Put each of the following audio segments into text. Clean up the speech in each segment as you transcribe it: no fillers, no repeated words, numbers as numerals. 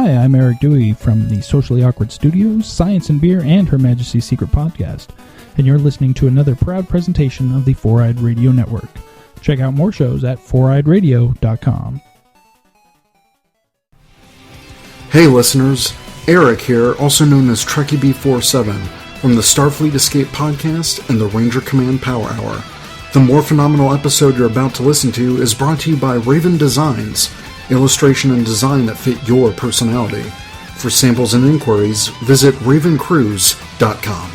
Hi, I'm Eric Dewey from the Socially Awkward Studios, Science and Beer, and Her Majesty's Secret Podcast, and you're listening to another proud presentation of the Four-Eyed Radio Network. Check out more shows at foureyedradio.com. Hey listeners, Eric here, also known as Trekkie B47, from the Starfleet Escape Podcast and the Ranger Command Power Hour. The more phenomenal episode you're about to listen to is brought to you by Raven Designs, illustration and design that fit your personality. For samples and inquiries, visit ravencruise.com.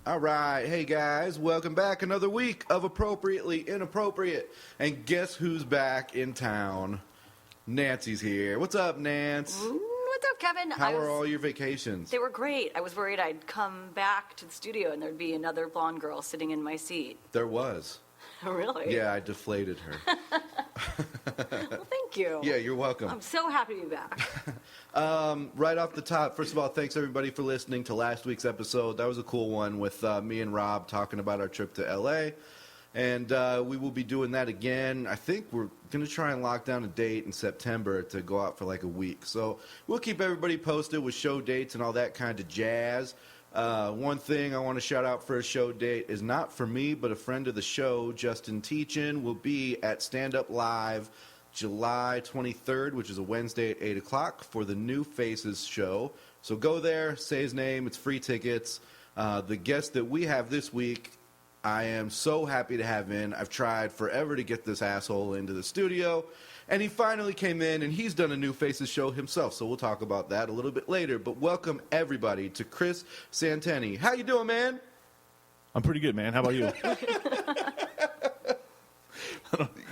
All right, hey guys, welcome back. Another week of Appropriately Inappropriate. And guess who's back in town? Nancy's here. What's up, Nance? What's up, Kevin? How are all your vacations? They were great. I was worried I'd come back to the studio and there'd be another blonde girl sitting in my seat. There was. Really? Yeah, I deflated her. Well, thank you. Yeah, you're welcome. I'm so happy to be back. Right off the top, first of all, thanks everybody for listening to last week's episode. That was a cool one with me and Rob talking about our trip to L.A., and we will be doing that again. I think we're going to try and lock down a date in September to go out for like a week. So we'll keep everybody posted with show dates and all that kind of jazz. One thing I want to shout out for a show date is not for me, but a friend of the show, Justin Teachin, will be at Stand Up Live July 23rd, which is a Wednesday at 8 o'clock for the New Faces show. So go there, say his name, it's free tickets. The guest that we have this week, I am so happy to have in. I've tried forever to get this asshole into the studio, and he finally came in, and he's done a New Faces show himself, so we'll talk about that a little bit later. But welcome, everybody, to Chris Centanni. How you doing, man? I'm pretty good, man. How about you?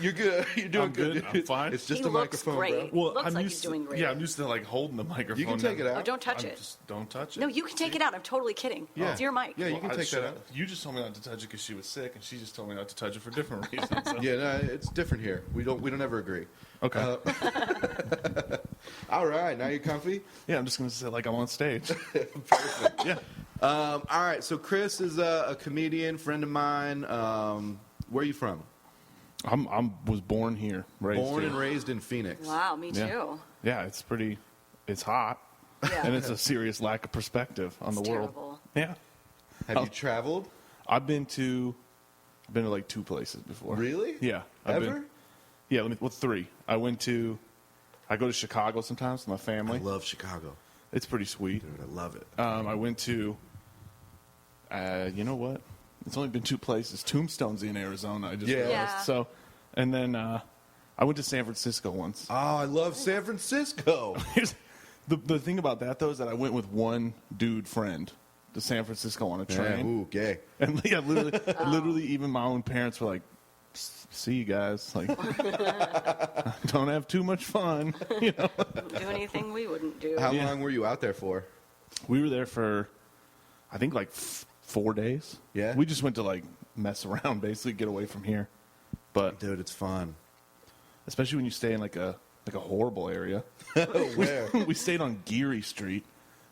You're good. You're doing I'm good. I'm fine. It's just He a looks microphone, great. bro. Looks like he's doing great. Yeah, I'm used to like holding the microphone. You can take it out. Oh, don't touch it. Just don't touch it. No, you can take it out. I'm totally kidding. Yeah. It's your mic. Yeah, you can take that out. You just told me not to touch it because she was sick, and she just told me not to touch it for different reasons. So. Yeah, no, it's different here. We don't ever agree. Okay. All right, now you're comfy? Yeah, I'm just gonna sit like I'm on stage. Perfect. Yeah. All right, so Chris is a comedian, friend of mine. Where are you from? Was born here, Born and raised in Phoenix. Wow, me Yeah. too. Yeah, it's hot, Yeah. and it's a serious lack of perspective on It's the world. terrible. Yeah. Have you traveled? I've been to like 2 places before. Really? Yeah. Ever? Three. I go to Chicago sometimes with my family. I love Chicago. It's pretty sweet. Dude, I love it. I went to, you know what? It's only been 2 places. Tombstone's in Arizona. I just Yeah. realized. Yeah. So, and then I went to San Francisco once. Oh, I love San Francisco. Here's the thing about that though is that I went with one dude friend to San Francisco on a train, Ooh, gay. and yeah, literally, even my own parents were like, "See you guys, like, don't have too much fun." You know. Do anything we wouldn't do. How Yeah. long were you out there for? We were there for, I think, like 4 days. Yeah? We just went to, like, mess around, basically, get away from here. But Dude, it's fun. especially when you stay in, like a horrible area. Where? We stayed on Geary Street,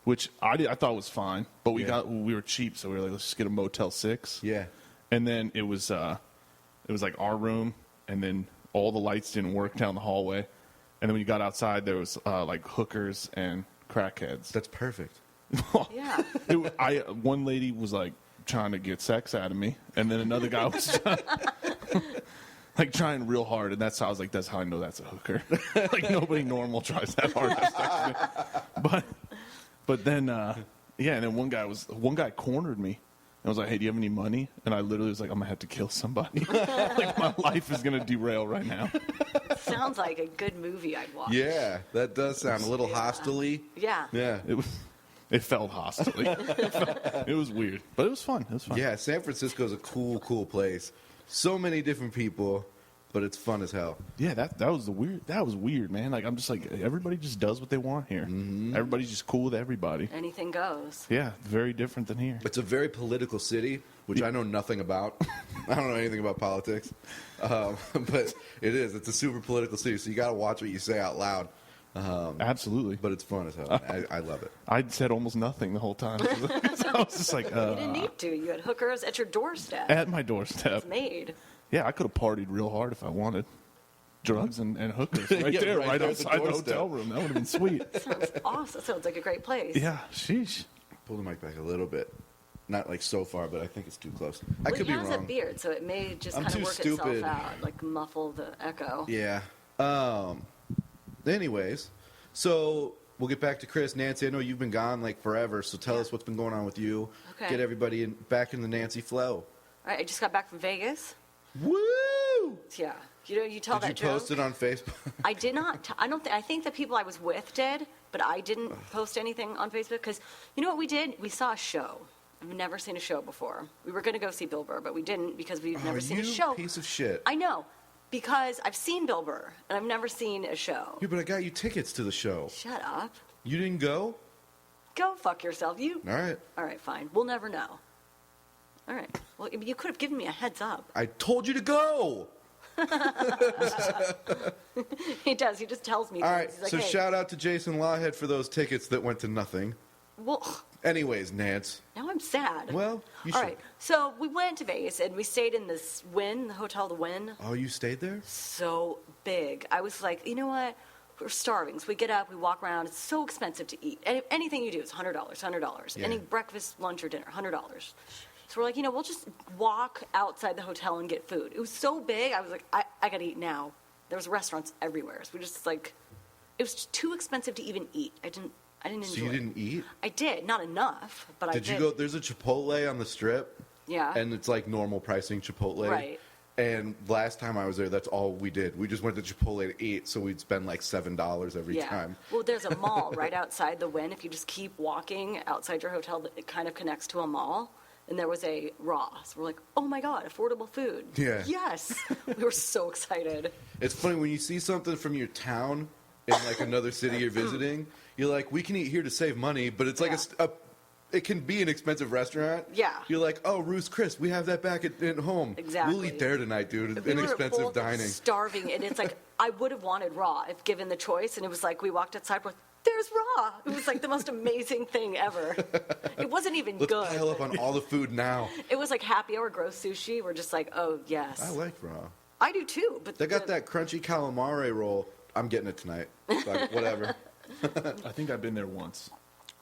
which I thought was fine. But we Yeah. were cheap, so we were like, let's just get a Motel 6. Yeah. And then it was like our room, and then all the lights didn't work down the hallway. And then when you got outside, there was, like, hookers and crackheads. That's perfect. Yeah. One lady was like trying to get sex out of me, and then another guy was trying real hard, and that's how I was like, that's how I know that's a hooker. Like nobody normal tries that hard to sex me. But then and then one guy cornered me and was like, hey, do you have any money? And I literally was like, I'm gonna have to kill somebody. Like my life is gonna derail right now. Sounds like a good movie I'd watch. Yeah, that does sound a little Yeah. hostile-y. Yeah. Yeah. It felt hostile. It was weird, but it was fun. Yeah, San Francisco is a cool place. So many different people, but it's fun as hell. Yeah, that was weird, man. Like I'm just like everybody just does what they want here. Mm-hmm. Everybody's just cool with everybody. Anything goes. Yeah, very different than here. It's a very political city, which I know nothing about. I don't know anything about politics, but it is. It's a super political city, so you got to watch what you say out loud. Absolutely. But it's fun as hell. I love it. I said almost nothing the whole time. So I was just like, You didn't need to. You had hookers at your doorstep. at my doorstep. It's made. Yeah, I could have partied real hard if I wanted. drugs and hookers right Yeah, there, right right there at the outside the doorstep. hotel room. That would have been sweet. Sounds awesome. Sounds like a great place. Yeah, sheesh. Pull the mic back a little bit. Not like so far, but I think it's too close. I Well, could he be has wrong. a beard, so it may just I'm kind of too work stupid. itself out, like muffle the echo. Yeah. Anyways, so we'll get back to Chris. Nancy, I know you've been gone like forever, so tell Yeah. us what's been going on with you. Okay. Get everybody back in the Nancy flow. All right, I just got back from Vegas. Woo! Yeah, you tell Did you that joke. post it on Facebook? I did not. I don't. I think the people I was with did, but I didn't post anything on Facebook because you know what we did? We saw a show. I've never seen a show before. We were going to go see Bill Burr, but we didn't because we've never seen you a show. piece of shit. I know, because I've seen Bill Burr and I've never seen a show. Yeah, but I got you tickets to the show. Shut up. You didn't go? Go fuck yourself. You. All right. All right, fine. We'll never know. All right. Well, you could have given me a heads up. I told you to go. He does. He just tells me. All things. right. He's like, So hey, shout out to Jason Lawhead for those tickets that went to nothing. Well, Anyways, Nance. now I'm sad. Well, you All should. right. So we went to Vegas and we stayed in this Wynn, the Hotel the Wynn. Oh, you stayed there? So big. I was like, you know what? We're starving. So we get up, we walk around. It's so expensive to eat. Anything you do is $100, $100. Yeah. Any breakfast, lunch, or dinner, $100. So we're like, we'll just walk outside the hotel and get food. It was so big. I was like, I got to eat now. There was restaurants everywhere. So we just like, it was just too expensive to even eat. I didn't enjoy So you it. didn't eat? I did. Not enough, but I did. Did you go? There's a Chipotle on the strip. Yeah. And it's like normal pricing Chipotle. Right. And last time I was there, that's all we did. We just went to Chipotle to eat, so we'd spend like $7 every Yeah. time. Well, there's a mall right outside the Wynn. If you just keep walking outside your hotel, it kind of connects to a mall. And there was a Raw. So we're like, oh my God, affordable food. Yeah. Yes. We were so excited. It's funny when you see something from your town in like another city you're visiting, you're like, we can eat here to save money, but it's like Yeah. it can be an expensive restaurant. Yeah. You're like, oh, Roost Chris, we have that back at home. Exactly. We'll eat there tonight, dude. We were Inexpensive both dining. starving. And it's like, I would have wanted Raw if given the choice. And it was like, we walked outside, we're like, there's Raw. It was like the most amazing thing ever. It wasn't even Let's good. pile up on all the food now. It was like happy hour gross sushi. We're just like, oh, yes. I like raw. I do too. But They got that crunchy calamari roll. I'm getting it tonight. Fuck, whatever. I think I've been there once.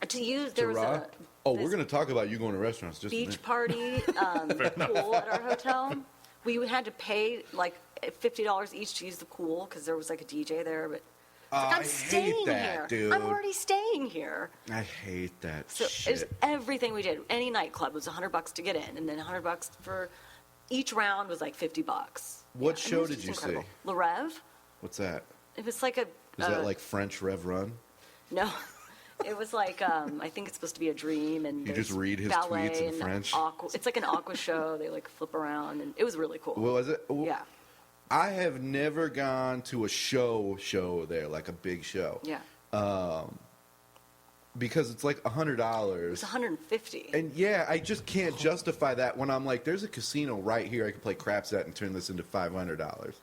To use, To there was raw? a Oh, this we're going to talk about you going to restaurants just a beach minute. party pool at our hotel. We had to pay like $50 each to use the pool because there was like a DJ there. But Oh, I'm I staying hate that, here. dude. I'm already staying here. I hate that So it was shit. everything we did. Any nightclub was $100 to get in, and then $100 for each round was like $50. What Yeah, and show it was did just you incredible. see? Le Rev. What's that? It was like a. Is that like French Rev Run? No. It was like I think it's supposed to be a dream, and You just there's read his ballet tweets in and French? It's like an aqua show. They like flip around, and it was really cool. What was it? Yeah, I have never gone to a show there, like a big show. yeah. Because it's like $100. It's 150. And yeah, I just can't justify that when I'm like, there's a casino right here I can play craps at and turn this into $500.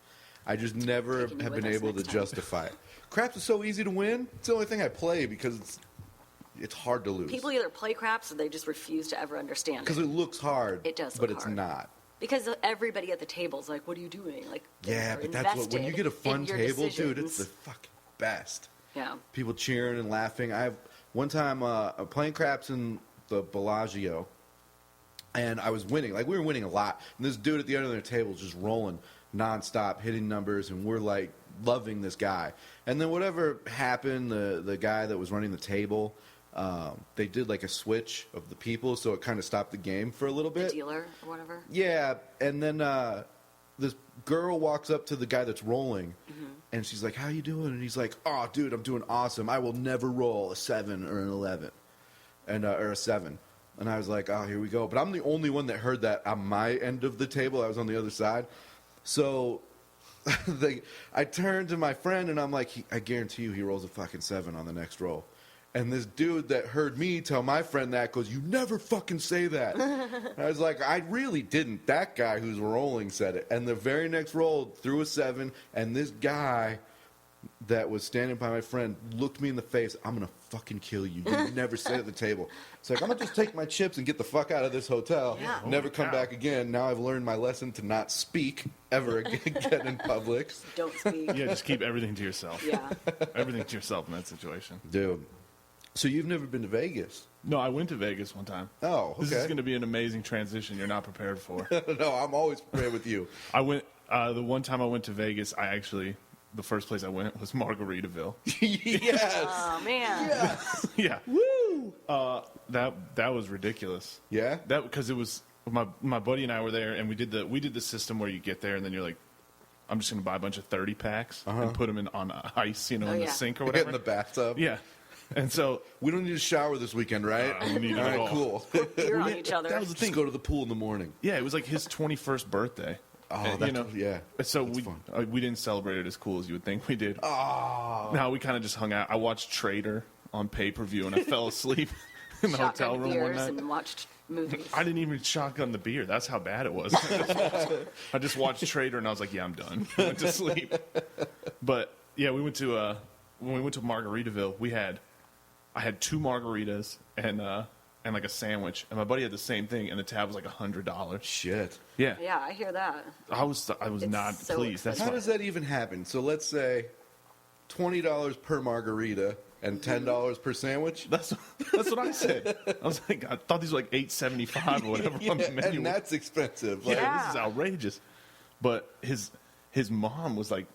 I just never Taking you have with been us able to next time. justify it. Craps is so easy to win. It's the only thing I play because it's hard to lose. People either play craps or they just refuse to ever understand Because it. it looks hard. It does but look it's hard. not. Because everybody at the table's like, "What are you doing?" Like, Yeah, they're but that's what when you get a invested fun in your table, dude, decisions. it's the fucking best. Yeah. People cheering and laughing. I have one time I'm playing craps in the Bellagio, and I was winning. Like we were winning a lot, and this dude at the end of their table was just rolling nonstop, hitting numbers, and we're like loving this guy. And then whatever happened, the guy that was running the table, they did like a switch of the people, so it kind of stopped the game for a little The bit. dealer or whatever. Yeah, and then this girl walks up to the guy that's rolling, and she's like, "How you doing?" And he's like, "Oh, dude, I'm doing awesome. I will never roll a 7 or an 11, and or a 7." And I was like, "Oh, here we go." But I'm the only one that heard that on my end of the table. I was on the other side, so I turned to my friend and I'm like, "I guarantee you, he rolls a fucking 7 on the next roll." And this dude that heard me tell my friend that goes, "You never fucking say that." I was like, "I really didn't. That guy who's rolling said it." And the very next roll threw a 7, and this guy that was standing by my friend looked me in the face. I'm going to fucking kill you. You never sit at the table. It's like, I'm going to just take my chips and get the fuck out of this hotel. Yeah. Never come back again. Now I've learned my lesson to not speak ever again in public. Don't speak. Yeah, just keep everything to yourself. Yeah. Everything to yourself in that situation. Dude. So you've never been to Vegas? No, I went to Vegas one time. Oh, okay. This is going to be an amazing transition you're not prepared for. No, I'm always prepared with you. I went, the one time I went to Vegas, the first place I went was Margaritaville. Yes. Oh, man. Yes. Yeah. Woo. That was ridiculous. Yeah? Because it was, my buddy and I were there, and we did the system where you get there, and then you're like, I'm just going to buy a bunch of 30 packs and put them on ice, in the sink or whatever. In the bathtub. Yeah. And so we don't need to shower this weekend, right? we need it all at right, all. cool. You're on each other. That was the thing. Just go to the pool in the morning. Yeah, it was like his 21st birthday. Oh, yeah. So That's fun. we didn't celebrate it as cool as you would think we did. Oh. No, we kind of just hung out. I watched Trader on pay-per-view, and I fell asleep in the hotel Shotgun room one beers night. and watched movies. I didn't even shotgun the beer. That's how bad it was. I just watched Trader, and I was like, yeah, I'm done. Went to sleep. But, yeah, we went to when we went to Margaritaville, I had 2 margaritas and like a sandwich, and my buddy had the same thing, and the tab was like $100. Shit. Yeah. Yeah, I hear that. I was It's not so pleased. That's How why. does that even happen? So let's say $20 per margarita and $10 per sandwich. That's what I said. I was like, I thought these were like $8.75 or whatever on the menu. And that's expensive. Yeah, Like, this is outrageous. But his mom was like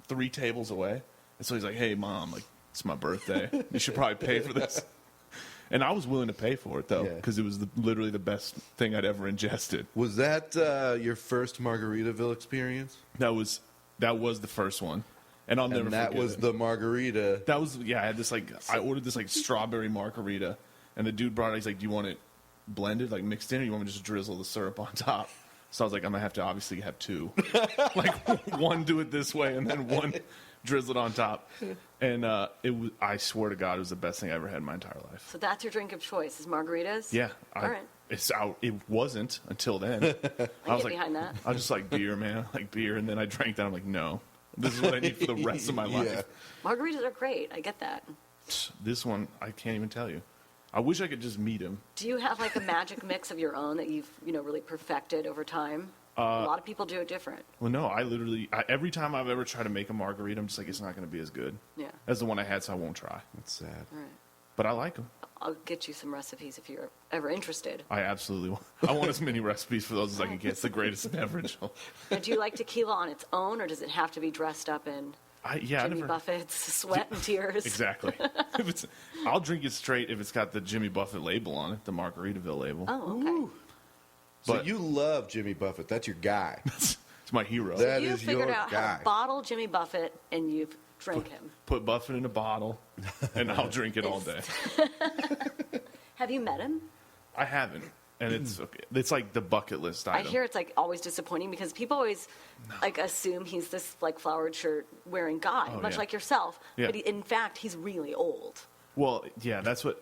3 tables away, and so he's like, "Hey, mom, like it's my birthday. You should probably pay for this." And I was willing to pay for it though, Yeah. because it was literally the best thing I'd ever ingested. Was that your first Margaritaville experience? That was the first one, and I'll never And that forget was it. the margarita. That was I had this I ordered this strawberry margarita, and the dude brought it. He's like, "Do you want it blended, like mixed in, or you want me to just drizzle the syrup on top?" So I was like, "I'm gonna have to obviously have 2, like one do it this way and then one drizzle it on top." And I swear to God, it was the best thing I ever had in my entire life. So that's your drink of choice, is margaritas? Yeah, All right. It wasn't until then. I was get behind that. I was just like beer, man, like beer, and then I drank that. I'm like, no, this is what I need for the rest of my life. Yeah. Margaritas are great. I get that. This one, I can't even tell you. I wish I could just meet him. Do you have like a magic mix of your own that you've really perfected over time? A lot of people do it different. Well, no, every time I've ever tried to make a margarita, I'm just like, it's not going to be as good Yeah. as the one I had, so I won't try. That's sad. All right. But I like them. I'll get you some recipes if you're ever interested. I absolutely want. I want as many recipes for those as I can get. It's the greatest beverage. Now, do you like tequila on its own, or does it have to be dressed up in Jimmy Buffett's sweat and tears? Exactly. I'll drink it straight if it's got the Jimmy Buffett label on it, the Margaritaville label. Oh, okay. So But- you love Jimmy Buffett. That's your guy. It's my hero. That You is figured your out how guy. to bottle Jimmy Buffett, and you've drank him. Put Buffett in a bottle, and I'll drink it all day. Have you met him? I haven't, and it's like the bucket list I item. hear it's like always disappointing because people always like assume he's this like flowered shirt wearing guy, Oh, much yeah. like yourself. Yeah. But in fact, he's really old. Well, yeah, that's what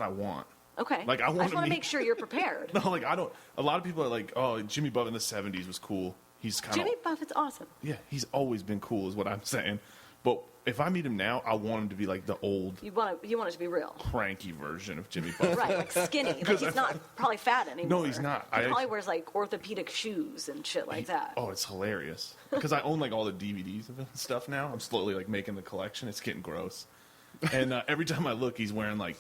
I want. Okay. Like, I just wanna want to meet- make sure you're prepared. No, like I don't. A lot of people are like, "Oh, Jimmy Buffett in the '70s was cool." He's kind of Jimmy Buffett's awesome. yeah. He's always been cool, is what I'm saying. But if I meet him now, I want him to be like the old, You want it to be real. cranky version of Jimmy Buffett. Right, like skinny. Like he's not probably fat anymore. No, he's not. He I- probably wears like orthopedic shoes and shit like that. Oh, it's hilarious because I own like all the DVDs of it and stuff now. I'm slowly like making the collection. It's getting gross, and every time I look, he's wearing like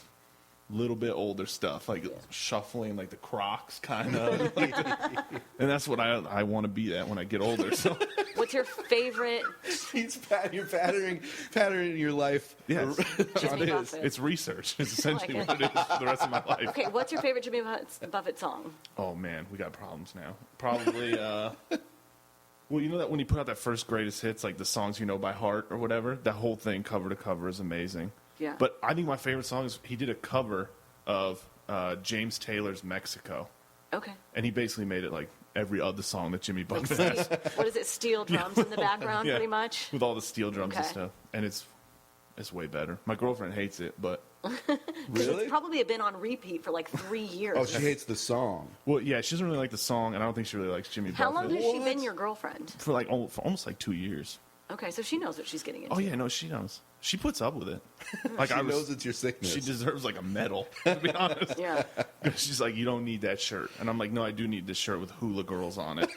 little bit older stuff, like shuffling, like the Crocs kind of, and that's what I want to be at when I get older. So What's your favorite? You're patterning your life. yeah, Jimmy it is. Buffett. It's research. It's essentially like what it is for the rest of my life. Okay, what's your favorite Jimmy Buffett song? Oh man, we got problems now. Probably. Well, you know that when he put out that first greatest hits, like the songs you know by heart or whatever, that whole thing cover to cover is amazing. Yeah. But I think my favorite song is he did a cover of James Taylor's Mexico, Okay. and he basically made it like every other song that Jimmy Like Buffett has, what is it? Steel drums in the background, Yeah. pretty much. with all the steel drums and Okay. stuff, and it's way better. My girlfriend hates it, but Really? It's probably been on repeat for like 3 years. Oh, she hates the song. well, yeah, she doesn't really like the song, and I don't think she really likes Jimmy How Buffett long has she What? been your girlfriend? for almost like 2 years. Okay, so she knows what she's getting into. Oh yeah, no, she knows. She puts up with it. Like She knows it's your sickness. She deserves like a medal, to be honest. Yeah. She's like, you don't need that shirt, and I'm like, no, I do need this shirt with hula girls on it.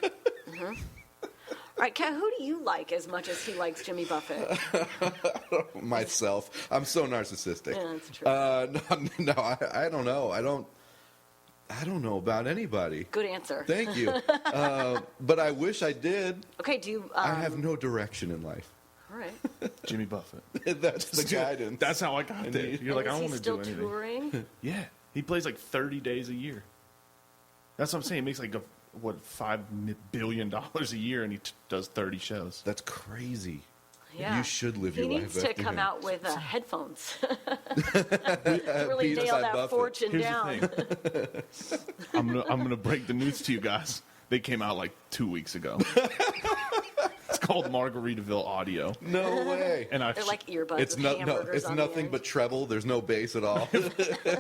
All right, Kat, who do you like as much as he likes Jimmy Buffett? Myself. I'm so narcissistic. Yeah, that's true. No, I don't know. I don't know about anybody. Good answer. Thank you. But I wish I did. Okay, do you... I have no direction in life. All right. Jimmy Buffett. That's the guidance. That's how I got there. You're like, I don't Is want he to do still anything. touring? Yeah, he plays like 30 days a year. That's what I'm saying. He makes like $5 billion a year, and he does 30 shows. That's crazy. Yeah. You should live he your life needs to after come him. out with headphones. Really Penis nail on that Buffett. fortune Here's down. the thing. I'm gonna break the news to you guys. They came out like 2 weeks ago. It's called Margaritaville Audio. No way. And They're like earbuds It's with no, hamburgers it's on the nothing end. but treble. There's no bass at all.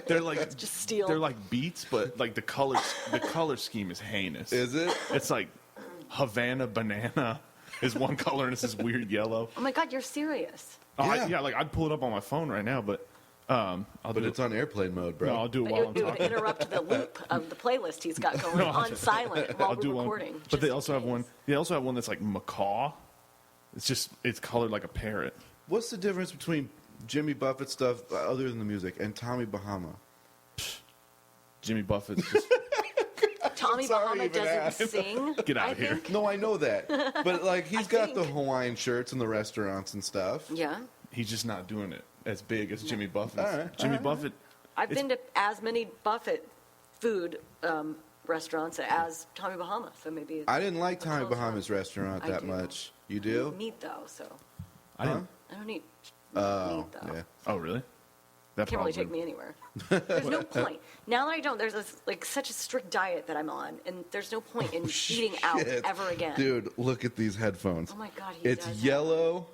they're like just steel. They're like beats, but like the color scheme is heinous. Is it? It's like Havana banana is one color, and it's this weird yellow. Oh my God, you're serious. Oh, Yeah. yeah, like I'd pull it up on my phone right now, but I'll But do it's it. on airplane mode, bro. No, I'll do it It while I'm would, it would talking. interrupt the loop of the playlist he's got going on silent while I'll do we're one. recording. But just they in also have case. one. They also have one that's like macaw. It's colored like a parrot. What's the difference between Jimmy Buffett stuff other than the music and Tommy Bahama? Jimmy Buffett's just Tommy Sorry Bahama even doesn't ask. sing. Get out I of here. think. No, I know that. But, like, he's I got the think. Hawaiian shirts in the restaurants and stuff. Yeah. he's just not doing it as big as Jimmy Buffett. All right, Jimmy Buffett. I've been to as many Buffett food restaurants as Tommy Bahama, so maybe it's I didn't like a Tommy close Bahama's one. restaurant I that do. much. You I eat do? meat though, so I didn't. I don't eat Oh, meat though. yeah. Oh, really? That Can't really probably- take me anywhere. There's no point. Now that I don't, there's like such a strict diet that I'm on, and there's no point in eating out Shit. ever again. Dude, look at these headphones. Oh my God, he It's does that. yellow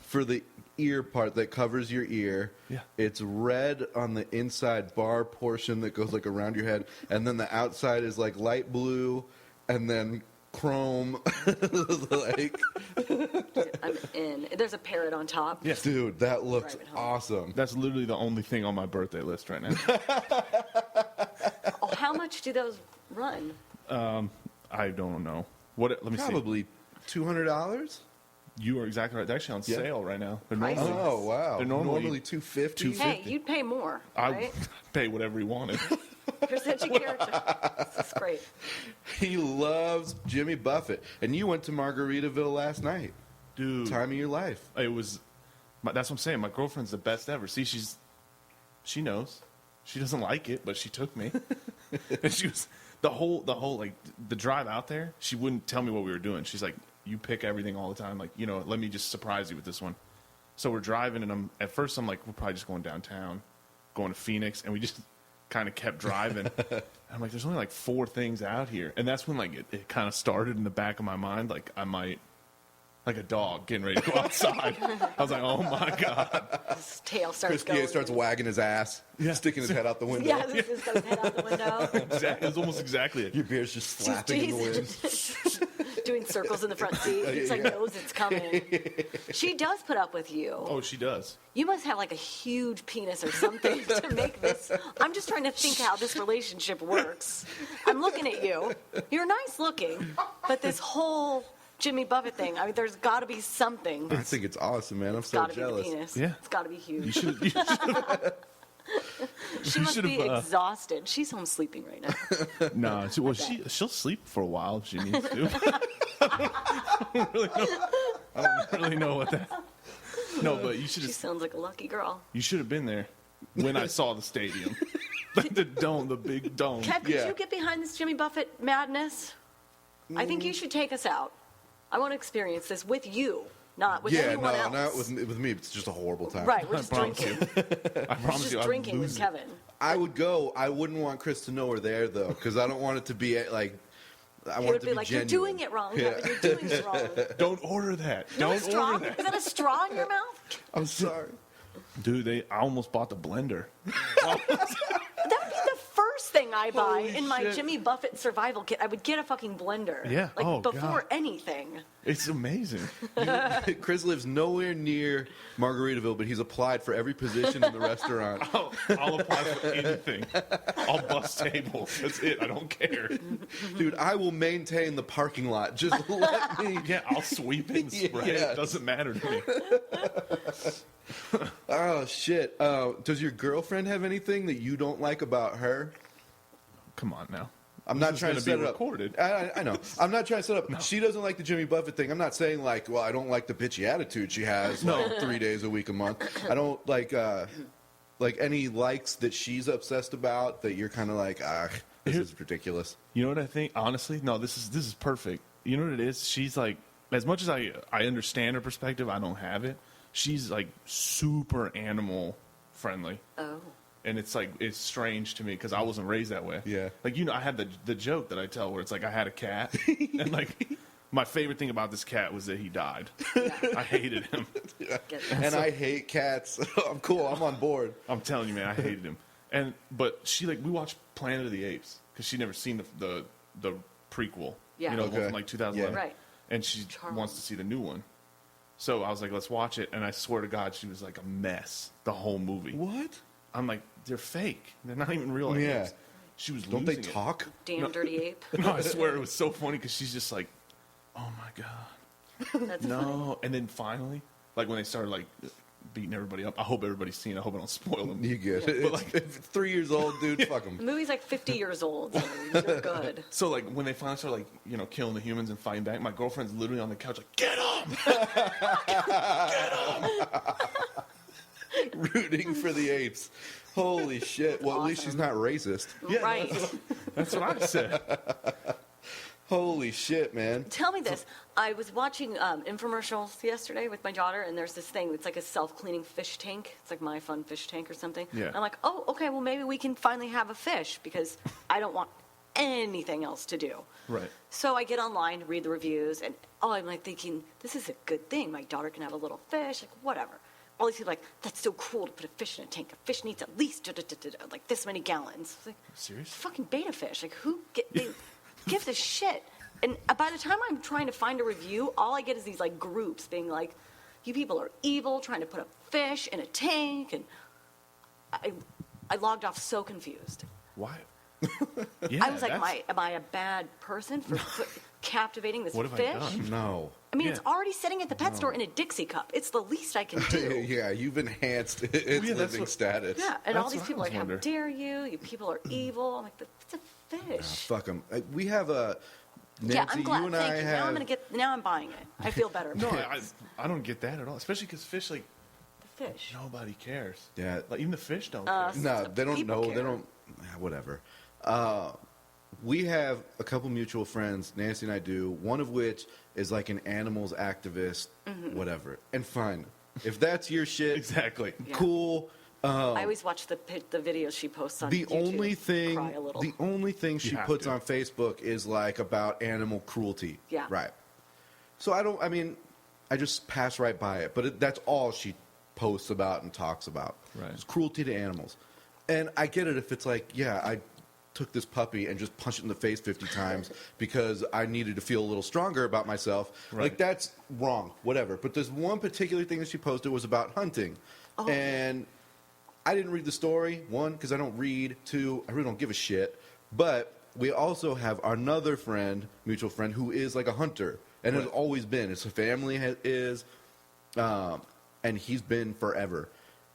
for the ear part that covers your ear. Yeah. It's red on the inside bar portion that goes like around your head, and then the outside is like light blue, and then chrome. Like, I'm in. There's a parrot on top. Yes. dude, that looks Drive it home. awesome. That's literally the only thing on my birthday list right now. Oh, how much do those run? I don't know. What? Let me see. Probably $200. You are exactly right. They're actually on Yeah. sale right now. They're Prices. normally, Oh wow! They're normally $250. Hey, you'd pay more, I right? pay whatever he wanted. You're such a character. This is great. He loves Jimmy Buffett, and you went to Margaritaville last night. Dude, Time of your life. it was. That's what I'm saying. My girlfriend's the best ever. See, she knows. She doesn't like it, but she took me. And she was the whole like the drive out there. She wouldn't tell me what we were doing. She's like, "You pick everything all the time. Like, let me just surprise you with this one." So we're driving, and at first I'm like, we're probably just going downtown, going to Phoenix, and we just kind of kept driving. I'm like, there's only like 4 things out here, and that's when like it kind of started in the back of my mind, like I might. Like a dog getting ready to go outside. I was like, oh my God. His tail starts Chris going. Gates starts wagging his ass, Yeah. sticking his head out the window. Yeah, this is going to head out the window. Exactly. It was almost exactly it. Your beard's just flapping in the wind. Doing circles in the front seat. It's like knows it's coming. She does put up with you. Oh, she does. You must have like a huge penis or something to make this. I'm just trying to think how this relationship works. I'm looking at you. You're nice looking, but this whole Jimmy Buffett thing, I mean, there's got to be something. I think it's awesome, man. I'm It's so got to be the jealous. penis. Yeah. It's got to be You huge. should. She must be should've, exhausted. She's home sleeping right now. No, she'll sleep for a while if she needs to. I don't really know what that. No, but you should She have. sounds like a lucky girl. You should have been there when I saw the stadium, like the dome, the big dome. Kev, could Yeah. you get behind this Jimmy Buffett madness? I think you should take us out. I want to experience this with you, not with Yeah, anyone no, else. not with me. It's just a horrible time. Right, we're I just promise drinking. you. I promise Just you, I'd drinking with lose it. Kevin. I would go. I wouldn't want Chris to know we're there though, because I don't want it to be like. I He want would it to be be like, genuine. "You're doing it wrong, Yeah. Kevin. You're doing it wrong." Don't order that. No Don't straw? order Is that. that a straw in your mouth? I'm sorry. Dude, I almost bought the blender. That would be the first thing I buy. Holy In my shit. Jimmy Buffett survival kit, I would get a fucking blender. Yeah. Like, Oh, before God. anything. It's amazing. Chris lives nowhere near Margaritaville, but he's applied for every position in the restaurant. I'll apply for anything. I'll bust tables. That's it. I don't care. Dude, I will maintain the parking lot. Just let me. Yeah, I'll sweep it and spray Yeah. it. Doesn't matter to me. Oh, shit. Does your girlfriend have anything that you don't like about her? Come on now. I'm This not is trying to gonna set be it up. recorded. I know. I'm not trying to set up. She doesn't like the Jimmy Buffett thing. I'm not saying like, well, I don't like the bitchy attitude she has like 3 days a week a month. I don't like any likes that she's obsessed about that you're kind of like, this is ridiculous. You know what I think? Honestly, no. This is perfect. You know what it is? She's like, as much as I understand her perspective, I don't have it. She's like super animal friendly. Oh. And it's like, it's strange to me because I wasn't raised that way. Yeah. Like, I had the joke that I tell where it's like I had a cat. And like, my favorite thing about this cat was that he died. I hated him. Get that. And I hate cats. I'm cool. I'm on board. I'm telling you, man, I hated him. But she we watched Planet of the Apes because she'd never seen the prequel. Yeah. You know, the one Okay. from like 2011. Yeah. Right. And she Charming. wants to see the new one. So I was like, let's watch it. And I swear to God, she was like a mess the whole movie. What? I'm like, they're fake. They're not even real Yeah. apes. She was Don't they losing it. talk? Damn dirty ape. No, I swear it was so funny because she's just like, oh my God. That's No. funny. And then finally, like when they started like beating everybody up, I hope everybody's seen it. I hope I don't spoil them. You good. But like, If it's 3 years old, dude, fuck him. The movie's like 50 years old, so you're good. so like when they finally started like, killing the humans and fighting back, my girlfriend's literally on the couch like, get him! Rooting for the apes. Holy shit. Well, at least she's awesome. not racist. Right. That's what I said. Holy shit, man. Tell me this. I was watching infomercials yesterday with my daughter, and there's this thing. It's like a self-cleaning fish tank. It's like My Fun Fish Tank or something. Yeah. I'm like, oh, okay, well, maybe we can finally have a fish because I don't want anything else to do. Right. So I get online, read the reviews, and I'm like thinking, this is a good thing. My daughter can have a little fish, like whatever. All these people are like, that's so cool to put a fish in a tank. A fish needs at least like this many gallons. It's like, Serious? fucking beta fish. Like who gives a shit? And by the time I'm trying to find a review, all I get is these like groups being like, you people are evil, trying to put a fish in a tank. And I logged off so confused. Why? Yeah, I was like, that's- am I a bad person for captivating this What have fish? I done? No. I mean, Yeah. it's already sitting at the pet store in a Dixie cup. It's the least I can do. Yeah, you've enhanced its Yeah, that's living what- status. Yeah, and all That's these what I people are was like, how wondering. dare you? You people are evil. I'm like, it's a fish. Fuck them. We have a. Nancy, Yeah, I'm glad. you and Thank I you. have. Now I'm buying it. I feel better. No, about it. I don't get that at all. Especially because fish, like, The fish. nobody cares. Yeah. Like, even the fish don't Uh, care. No, they don't People know. They care. don't. Whatever. We have a couple mutual friends, Nancy and I do, one of which is like an animals activist, Mm-hmm. whatever. And fine. If that's your shit, Exactly. cool. I always watch the videos she posts on The YouTube. only Cry a little. thing she have puts to. on Facebook is like about animal cruelty. Yeah. Right. So I just pass right by it. But that's all she posts about and talks about. Right. It's cruelty to animals. And I get it if it's like, yeah, I took this puppy and just punched it in the face 50 times because I needed to feel a little stronger about myself. Right. Like, that's wrong. Whatever. But there's one particular thing that she posted was about hunting. Oh. And I didn't read the story, one, because I don't read, two, I really don't give a shit. But we also have another friend, mutual friend, who is like a hunter and has Right. always been. His family is, and he's been forever.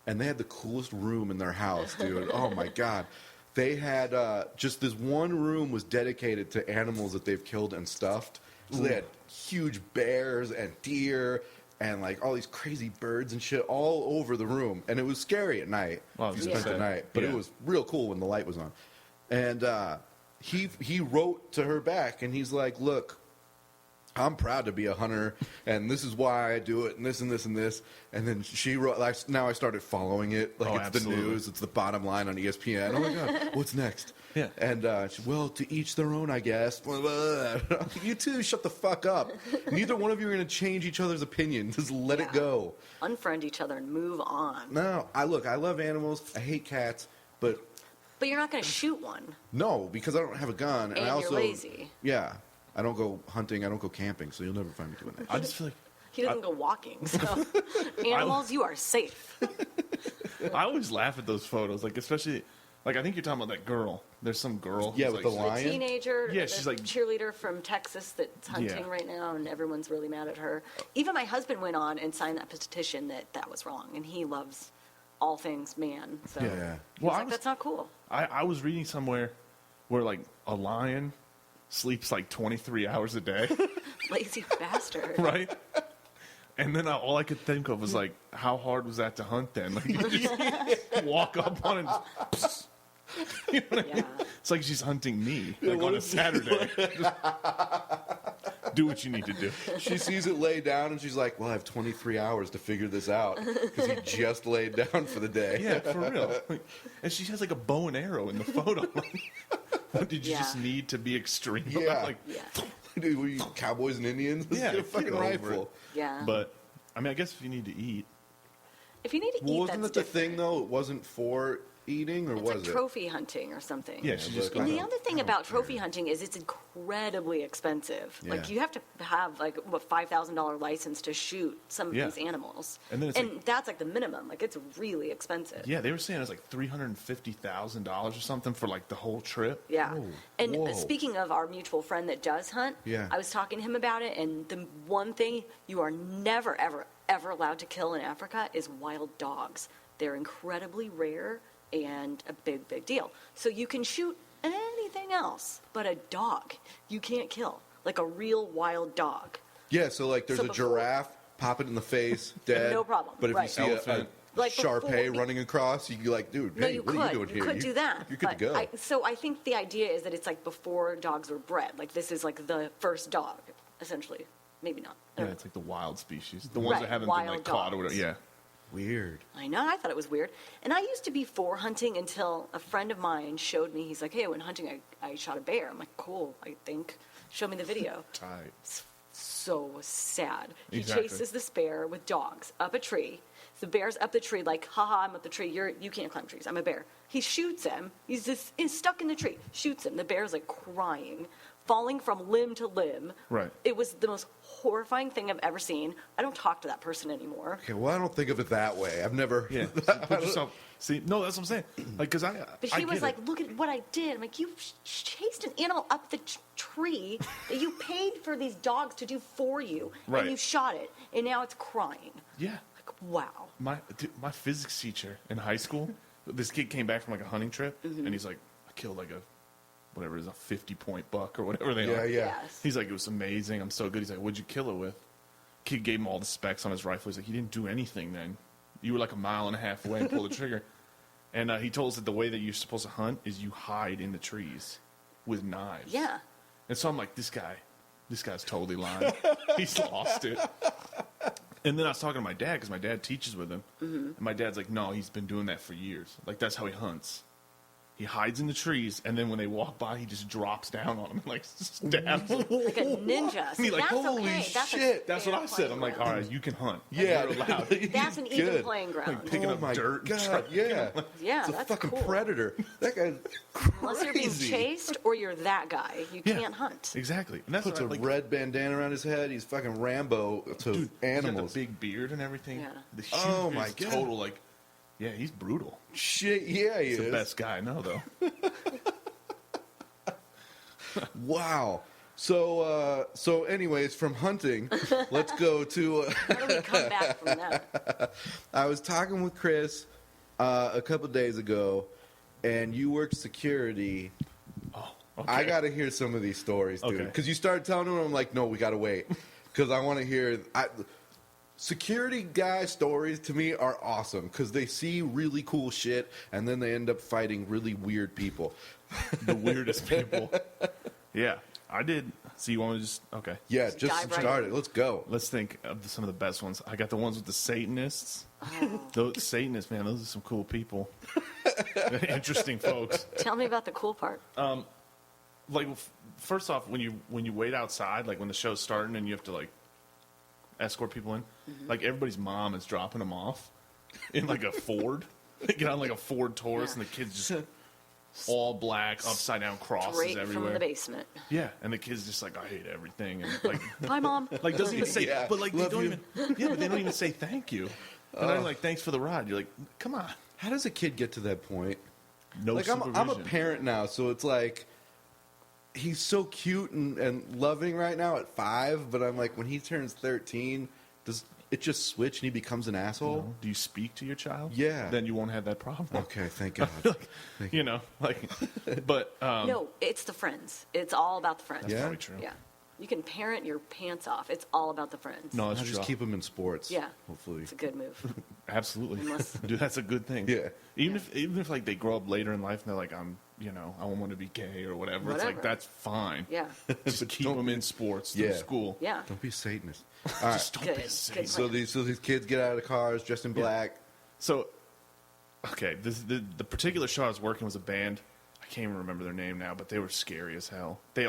And they had the coolest room in their house, dude. Oh, my God. They had just this one room was dedicated to animals that they've killed and stuffed. So they had huge bears and deer and like all these crazy birds and shit all over the room. And it was scary at night Well, if you yeah. spent the night. But it Yeah. was real cool when the light was on. And he wrote to her back and he's like, look, I'm proud to be a hunter, and this is why I do it, and this and this and this. And then she wrote, like, now I started following it. Like, Oh, it's absolutely. the news, it's the bottom line on ESPN. Oh, my God, what's next? Yeah. And she, well, to each their own, I guess. You two, shut the fuck up. Neither one of you are going to change each other's opinion. Just let it Yeah. go. Unfriend each other and move on. No, I love animals. I hate cats, but But you're not going to shoot one. No, because I don't have a gun, And I also you're lazy. Yeah, I don't go hunting. I don't go camping, so you'll never find me doing that. I just feel like He doesn't go walking. So animals, you are safe. I always laugh at those photos, like especially like I think you're talking about that girl. There's some girl. Yeah, who's, with like, the The lion. teenager, Yeah, the she's like- cheerleader from Texas that's hunting Yeah. right now, and everyone's really mad at her. Even my husband went on and signed that petition that was wrong, and he loves all things man. So Yeah. he's Well, I like, was- that's not cool. I was reading somewhere where like a lion sleeps like 23 hours a day, Lazy bastard. right? And then all I could think of was like, how hard was that to hunt then? Like you just walk up on it. And just, you know what I mean? Yeah. It's like she's hunting me like on a Saturday. Just do what you need to do. She sees it lay down, and she's like, "Well, I have 23 hours to figure this out because he just laid down for the day." Yeah, for real. Like, and she has like a bow and arrow in the photo. What, did you Yeah. just need to be extreme? Yeah. About, like, Yeah. Dude, were you cowboys and Indians? Let's Yeah, get a fucking get over rifle. it. Yeah. But I mean, I guess if you need to eat, if you need to Well, eat, wasn't that's it the thing different. though? It wasn't for eating, or It's was like it? trophy hunting or something. yeah, she just but- And goes. the other thing about trophy hunting is it's incredibly expensive. Yeah. Like you have to have like a $5,000 license to shoot some of Yeah. these animals, And then it's that's like the minimum. Like it's really expensive. Yeah, they were saying it was like $350,000 or something for like the whole trip. Yeah. Oh, And whoa. speaking of our mutual friend that does hunt, Yeah. I was talking to him about it, and the one thing you are never, ever, ever allowed to kill in Africa is wild dogs. They're incredibly rare and a big, big deal. So you can shoot anything else, but a dog you can't kill, like a real wild dog. Yeah, so like there's So a before- giraffe, pop it in the face, dead. No problem, But if you right. see Elephant. a Like Shar before- running across, you like, dude, No, hey, you what could. are you doing here? could do that. You're good but to go. So I think the idea is that it's like before dogs were bred. Like this is like the first dog, essentially. Maybe not. I Yeah, don't know. it's like the wild species, the ones Right, that haven't been wild like caught or whatever. dogs. Yeah, Weird. I know. I thought it was weird. And I used to be for hunting until a friend of mine showed me. He's like, hey, when hunting, I shot a bear. I'm like, cool, I think. Show me the video. tight. It's so sad. He Exactly. chases this bear with dogs up a tree. The bear's up the tree, like, haha, I'm up the tree. You can't climb trees. I'm a bear. He shoots him. He's stuck in the tree. Shoots him. The bear's like crying, falling from limb to limb. Right. It was the most horrifying thing I've ever seen. I don't talk to that person anymore. Okay, well, I don't think of it that way. I've never. Yeah, so put yourself. See, no, that's what I'm saying. Like, because I. But I she was get like, it. look at what I did. I'm like, you chased an animal up the tree that you paid for these dogs to do for you, Right. and you shot it, and now it's crying. Yeah, Like, wow. my physics teacher in high school. This kid came back from like a hunting trip, Mm-hmm. and he's like, I killed like whatever it is, a 50-point buck or whatever they Yeah, are. yeah. Yes. He's like, it was amazing. I'm so good. He's like, what'd you kill it with? Kid gave him all the specs on his rifle. He's like, you didn't do anything then. You were like a mile and a half away and pulled the trigger. And he told us that the way that you're supposed to hunt is you hide in the trees with knives. Yeah. And so I'm like, this guy's totally lying. He's lost it. And then I was talking to my dad because my dad teaches with him. Mm-hmm. And my dad's like, no, he's been doing that for years. Like, that's how he hunts. He hides in the trees, and then when they walk by, he just drops down on them and like stabs them. Like a ninja. See, He like, that's holy okay. That's shit. That's what I said. I'm like, all right, you can hunt. Yeah, You're allowed. That's an even Good. playing ground. Like, picking Oh up my dirt. and god, yeah. Yeah, It's a that's fucking cool. predator. That guy's Unless you're being crazy. chased or you're that guy, you Yeah. can't hunt. Exactly. And that's Puts a what I like. red bandana around his head. He's fucking Rambo to Dude, animals. He's got the big beard and everything. Yeah. The Oh, huge- my he's God. Total like, yeah, he's brutal. Shit, yeah, he He's is. the best guy I know, though. Wow. So anyways, from hunting, let's go to. How do we come back from that? I was talking with Chris a couple days ago, and you worked security. Oh, okay. I got to hear some of these stories, dude. Okay. Because you started telling them, I'm like, no, we got to wait. Because I want to hear. Security guy stories to me are awesome because they see really cool shit and then they end up fighting really weird people. The weirdest people. Yeah, I did. So you want to just okay? Yeah, Just just dive right start in. it. Let's go. Let's think of some of the best ones. I got the ones with the Satanists. Oh. Those Satanists, man, those are some cool people. Interesting folks. Tell me about the cool part. Like, first off, when you wait outside, like when the show's starting and you have to like escort people in, like everybody's mom is dropping them off in like a Ford. They get on like a Ford Taurus, Yeah. and the kids just all black, upside down crosses Straight everywhere. from the basement. Yeah, and the kid's just like, I hate everything, and like, Hi, Mom. like doesn't even say, Yeah, but like they love don't you. even, yeah, but they don't even say thank you. And I'm like, thanks for the ride. You're like, come on, How does a kid get to that point? no Like supervision. I'm a parent now, so it's like he's so cute and loving right now at 5, but I'm like, when he turns 13, does it just switch and he becomes an asshole? You know, do you speak to your child? Yeah. Then you won't have that problem. Okay, thank God. Thank You know, like, but No, it's the friends. It's all about the friends. that's Yeah? probably true. Yeah. You can parent your pants off. It's all about the friends. No, I'll that's just true. keep him in sports. Yeah. Hopefully. It's a good move. Absolutely, Unless- dude. That's a good thing. Yeah. Even if like they grow up later in life and they're like, I want to be gay or whatever. It's like Whatever. that's fine. Yeah. Just keep them in sports through Yeah. school. Yeah. Don't be a Satanist. All right. Just don't Good. be Good safe. So these kids get out of the cars dressed in black. So, okay, the particular show I was working was a band. I can't even remember their name now, but they were scary as hell. They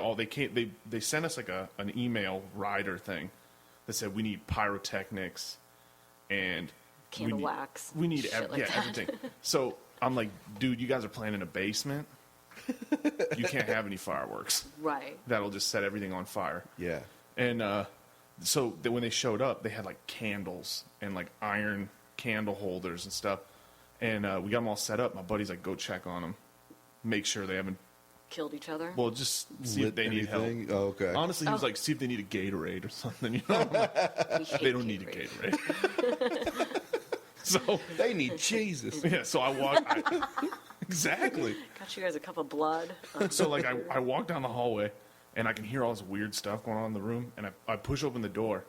sent us like an email rider thing that said we need pyrotechnics and Candle we need, wax, We need shit like that. everything. So I'm like, dude, you guys are playing in a basement. You can't have any fireworks. Right. That'll just set everything on fire. Yeah. And so when they showed up, they had like candles and like iron candle holders and stuff. And we got them all set up. My buddy's like, go check on them. Make sure they haven't, Killed each other. well, just see if Lit they need help. anything? Oh, okay. Honestly, he was Oh. like, see if they need a Gatorade or something. You know, I'm like, We hate they don't need a Gatorade. So, They need Jesus. yeah, so exactly. Got you guys a cup of blood. So like I walk down the hallway and I can hear all this weird stuff going on in the room, and I push open the door,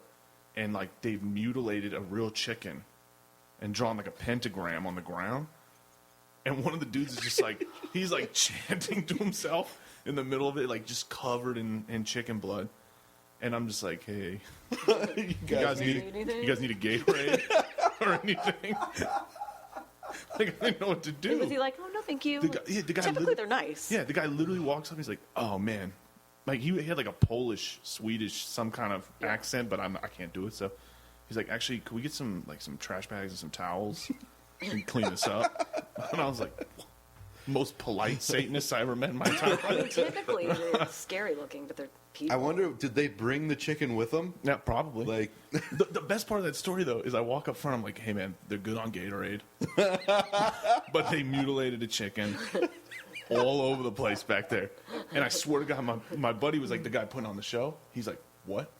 and like they've mutilated a real chicken and drawn like a pentagram on the ground. And one of the dudes is just like, he's like chanting to himself in the middle of it, like just covered in chicken blood. And I'm just like, hey, you guys need anything? a Gatorade or anything? Like I didn't know what to do. Was he like, oh, no, thank you? The guy Typically, lit- they're nice. Yeah, the guy literally walks up. He's like, "Oh man," like he had like a Polish, Swedish, some kind of accent, but I can't do it. So he's like, "Actually, could we get some trash bags and some towels and clean this up?" And I was like, most polite Satanists I ever met in my entire I mean, life. typically, they're scary looking, but they're people. I wonder, did they bring the chicken with them? Yeah, probably. Like, The best part of that story, though, is I walk up front. I'm like, "Hey, man, they're good on Gatorade, but they mutilated a chicken all over the place back there." And I swear to God, my buddy was like the guy putting on the show. He's like, "What?"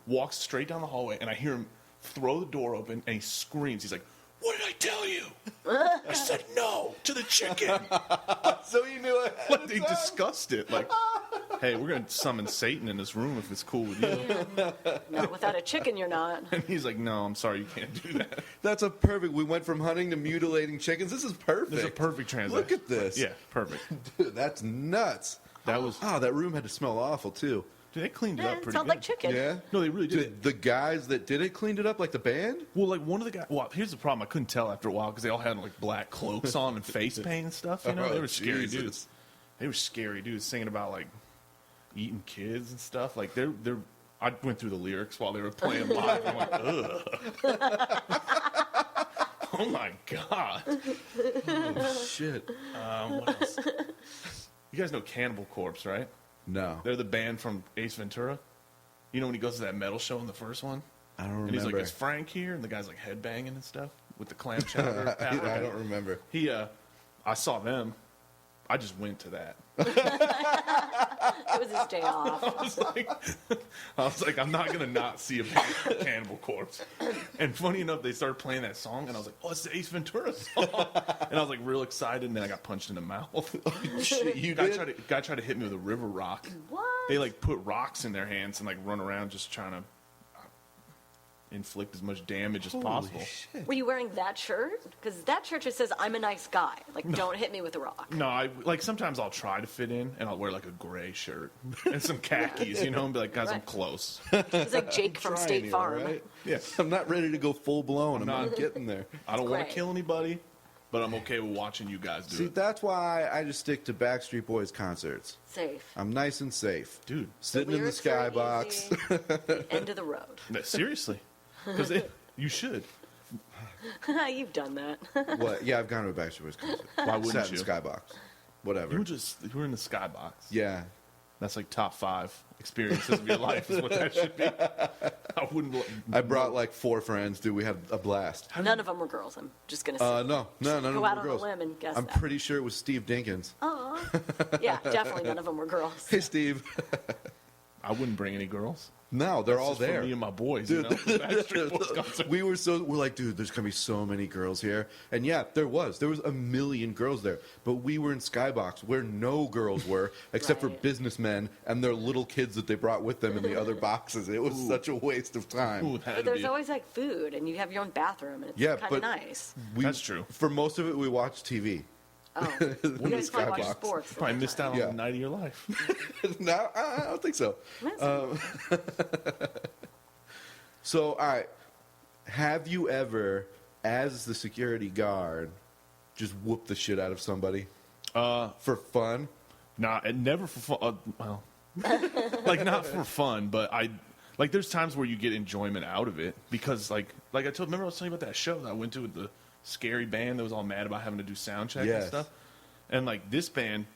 Walks straight down the hallway, and I hear him throw the door open, and he screams. He's like, "What did I tell you? I said no to the chicken." so you knew it. Like they discussed it. Like, "Hey, we're gonna summon Satan in this room if it's cool with you." Not without a chicken, you're not. And he's like, "No, I'm sorry, you can't do that." That's a perfect. We went from hunting to mutilating chickens. This is perfect. There's a perfect transition. Look at this. Yeah, perfect. Dude, that's nuts. That was. Oh, that room had to smell awful too. Dude, they cleaned it Eh, up it pretty smelled good. like chicken. Yeah. No, they really did. Did the guys that did it cleaned it up like the band? Well, like one of the guys. Well, here's the problem. I couldn't tell after a while because they all had like black cloaks on and face paint and stuff. You know, Oh, they were scary Jesus. dudes. They were scary dudes singing about like eating kids and stuff. Like they're. I went through the lyrics while they were playing live. I'm like, ugh. Oh my god. Oh, shit. What else? You guys know Cannibal Corpse, right? No, They're the band from Ace Ventura. You know when he goes to that metal show in the first one? I don't And remember. he's like, "Is Frank here?" And the guy's like headbanging and stuff with the clam chowder. I don't remember. I saw them. I just went to that. It was his day off. I was like, I'm not gonna not see a band called Cannibal Corpse. And funny enough, they started playing that song, and I was like, "Oh, it's the Ace Ventura song." And I was like real excited, and then I got punched in the mouth. Shit, you guy did? tried to hit me with a river rock. What? They like put rocks in their hands and like run around just trying to inflict as much damage as possible. Shit. Were you wearing that shirt? Because that shirt just says, I'm a nice guy. Like, don't hit me with a rock. No, I like sometimes I'll try to fit in and I'll wear like a gray shirt and some khakis, you know, and be like, "Guys, I'm Right. close." It's like Jake from Trying State here, Farm. right? Yeah. I'm not ready to go full blown. I'm not. not getting there. I don't want Great. to kill anybody, but I'm okay with watching you guys do See, it. that's why I just stick to Backstreet Boys concerts. Safe. I'm nice and safe. Dude, Sitting in the lyrics are skybox. easy. The end of the road. no, seriously. Because you should. You've done that. What? Yeah, I've gone to a Backstreet Boys concert. Why wouldn't Sat in you? the skybox. whatever. You were in the skybox. Yeah. That's like top 5 experiences of your life is what that should be. I wouldn't. I brought like 4 friends, dude. We had a blast. None of them were girls. I'm just gonna say. No, none of them Go out were on girls. a limb and guess I'm that. pretty sure it was Steve Dinkins. Yeah, definitely none of them were girls. Hey, Steve. I wouldn't bring any girls. No, they're That's all just for there. me and my boys, Dude, you know? Backstreet Boys concert. we're like, dude, there's gonna be so many girls here, and yeah, there was a million girls there, but we were in Skybox where no girls were except for Right. businessmen and their little kids that they brought with them in the other boxes. It was such a waste of time. Ooh, that'd But there's be- always like food, and you have your own bathroom, and it's Yeah, kind but- of nice. That's true. For most of it, we watched TV. Oh, you guys probably watch Skybox. sports. the Probably whole missed time. out on Yeah. the night of your life. No, I don't think so. That's- So, all right, have you ever, as the security guard, just whooped the shit out of somebody for fun? Nah, and never for fun. Well, like not for fun, but there's times where you get enjoyment out of it because like I remember I was telling you about that show that I went to with the scary band that was all mad about having to do sound check and Yes. stuff. And like this band,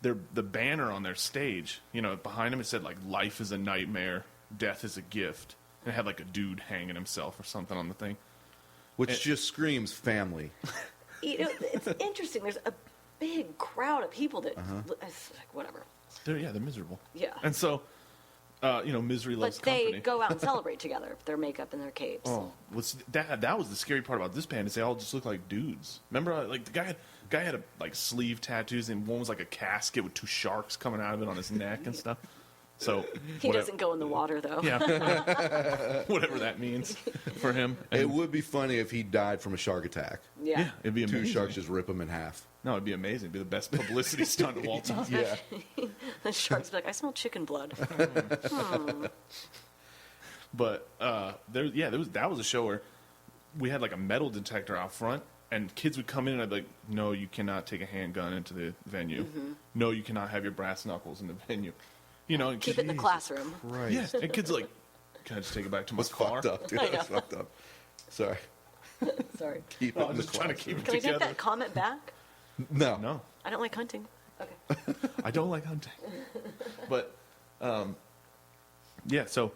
the banner on their stage, you know, behind them it said like "Life is a nightmare, death is a gift," and it had like a dude hanging himself or something on the thing. Which just screams family. You know, it's interesting. There's a big crowd of people that, Uh-huh. it's like, whatever. They're miserable. Yeah. And so, misery loves But they company. go out and celebrate together. Their makeup and their capes. Oh, that was the scary part about this band is they all just look like dudes. Remember, like the guy had like sleeve tattoos, and one was like a casket with 2 sharks coming out of it on his neck and stuff. So He doesn't go in the water, though. Yeah, whatever that means for him. And, It would be funny if he died from a shark attack. Yeah. it'd be amazing. 2 sharks just rip him in half. No, it'd be amazing. It'd be the best publicity stunt of all time. Yeah. The sharks be like, I smell chicken blood. But that was a show where we had like a metal detector out front, and kids would come in and I'd be like, "No, you cannot take a handgun into the venue. Mm-hmm. No, you cannot have your brass knuckles in the venue." You know, and Keep it in the classroom. Right. Yes, and kids are like, "Can I just take it back to my That's car?" fucked up, dude. I That's know. fucked up. Sorry. Sorry. Keep No, it I'm in the just trying to classroom. keep it Can I take together. that comment back? No. No, I don't like hunting. Okay. I don't like hunting. But, so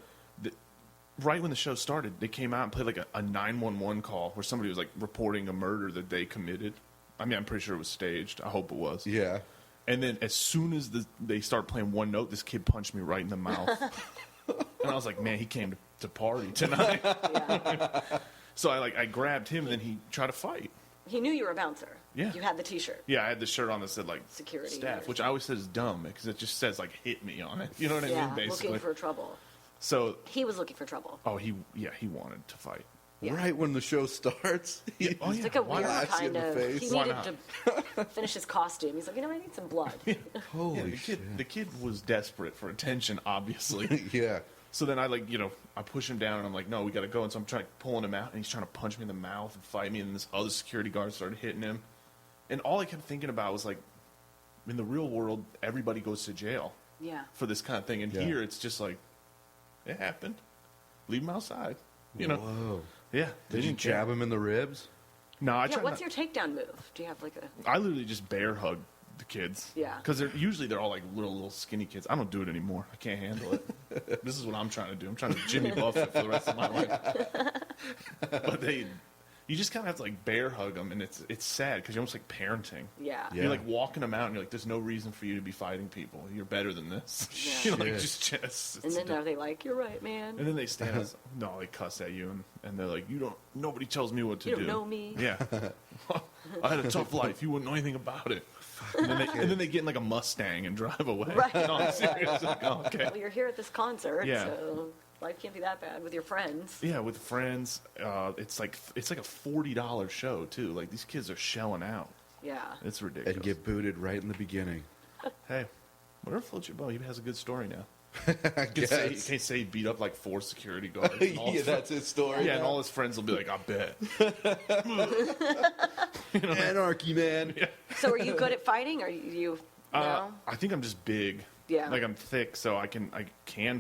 right when the show started, they came out and played like a 911 call where somebody was like reporting a murder that they committed. I mean, I'm pretty sure it was staged. I hope it was. Yeah. And then as soon as they start playing one note, this kid punched me right in the mouth. And I was like, man, he came to party tonight. Yeah. So I grabbed him, and then he tried to fight. He knew you were a bouncer. Yeah. You had the T-shirt. Yeah, I had the shirt on that said like Security staff, or- which I always said is dumb because it just says like hit me on it. You know what I Yeah. mean? Basically. Looking for trouble. So, He was looking for trouble. he wanted to fight. Yeah. Right when the show starts. Oh, It's like a weird not? kind In the of. face. He Why needed not? to finish his costume. He's like, I need some blood. Holy Yeah, shit. the kid was desperate for attention, obviously. Yeah. So then I I push him down and I'm like, no, we got to go. And so I'm pulling him out, and he's trying to punch me in the mouth and fight me. And this other security guard started hitting him. And all I kept thinking about was like, in the real world, everybody goes to jail Yeah. for this kind of thing. And Yeah. here it's just like, it happened. Leave him outside. You know? Whoa. Yeah. Did you jab him in the ribs? No, I Yeah. try What's not- your takedown move? Do you have like a? I literally just bear hug the kids. Yeah. Because they're all like little skinny kids. I don't do it anymore. I can't handle it. This is what I'm trying to do. I'm trying to Jimmy Buffett for the rest of my life. But you just kind of have to like bear hug them, and it's sad because you're almost like parenting. Yeah. Yeah. You're like walking them out, and you're like, "There's no reason for you to be fighting people. You're better than this." Yeah. You know, like Shit. just And then are they like, you're right, man? and then they stand us. No, they cuss at you, and they're like, Nobody tells me what to You do. don't know me. Yeah. I had a tough life. You wouldn't know anything about it. And then they get in like a Mustang and drive away. Right. No, I'm serious. Like, oh, okay. Well, you're here at this concert, Yeah. so life can't be that bad with your friends. Yeah, with friends, it's like a $40 show too. Like these kids are shelling out. Yeah. It's ridiculous. And get booted right in the beginning. Hey, whatever floats your boat. He has a good story now. I Can say he beat up like 4 security guards. And all Yeah, his that's his story. yeah, and all his friends will be like, I bet. Anarchy, man. Yeah. So are you good at fighting, or you? No. I think I'm just big. Yeah. Like I'm thick, so I can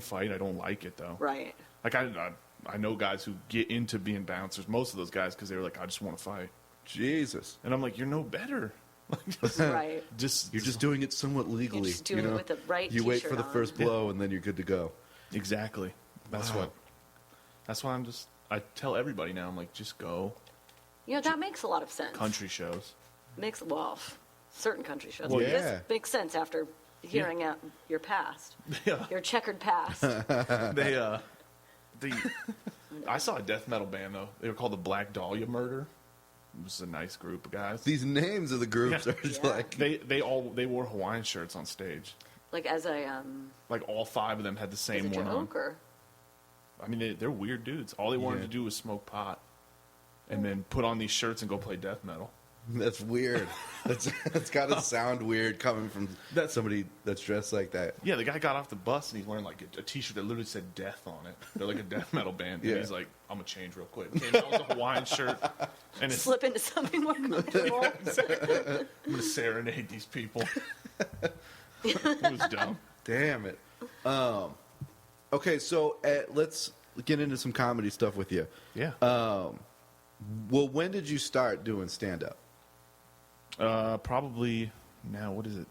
fight. I don't like it though. Right. Like I know guys who get into being bouncers. Most of those guys because they were like, I just want to fight. Jesus. And I'm like, you're no better. Right. You're just doing it somewhat legally. You're just doing it with the right You wait t-shirt for the on. first blow, and then you're good to go. Exactly. That's Wow. why I tell everybody now, I'm like, just go That makes a lot of sense. country shows. Certain country shows. Well, This yeah. makes sense after hearing out your past, Yeah. your checkered past. I saw a death metal band though. They were called the Black Dahlia Murder. It was a nice group of guys. These names of the groups Yeah. are just Yeah. like... They wore Hawaiian shirts on stage. Like as a Like all 5 of them had the as same a one on. joke, or I mean, they're weird dudes. All they wanted Yeah. to do was smoke pot, and then put on these shirts and go play death metal. That's weird. That's got to sound weird coming from somebody that's dressed like that. Yeah, the guy got off the bus and he's wearing like a T-shirt that literally said "death" on it. They're like a death metal band, Yeah. and he's like, "I'm gonna change real quick." Came out with a Hawaiian shirt, and it's, slip into something more comfortable. I'm gonna serenade these people. It was dumb. Damn it. Okay, so let's get into some comedy stuff with you. Yeah. Well, when did you start doing stand-up? Probably now. What is it?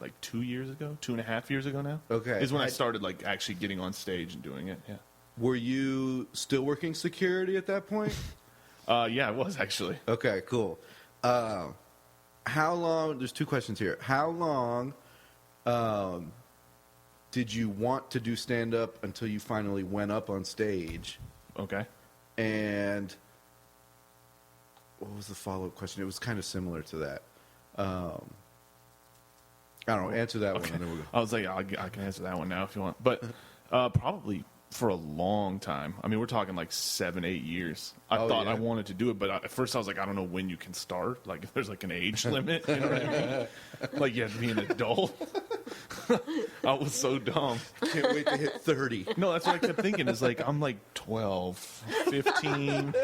Like 2 years ago, 2.5 years ago now. Okay. Is when I started like actually getting on stage and doing it. Yeah. Were you still working security at that point? Yeah, it was actually. Okay, cool. How long? There's 2 questions here. How long did you want to do stand-up until you finally went up on stage? Okay. And what was the follow-up question? It was kind of similar to that. I don't know. Answer that one. And then we'll go. I was like, I can answer that one now if you want. But probably for a long time. I mean, we're talking like 7-8 years. I thought yeah. I wanted to do it, but at first I was like, I don't know when you can start. Like, if there's like an age limit, you know what I mean? Like, you have to be an adult. I was so dumb. Can't wait to hit 30. No, that's what I kept thinking. Is like, I'm like 12, 15.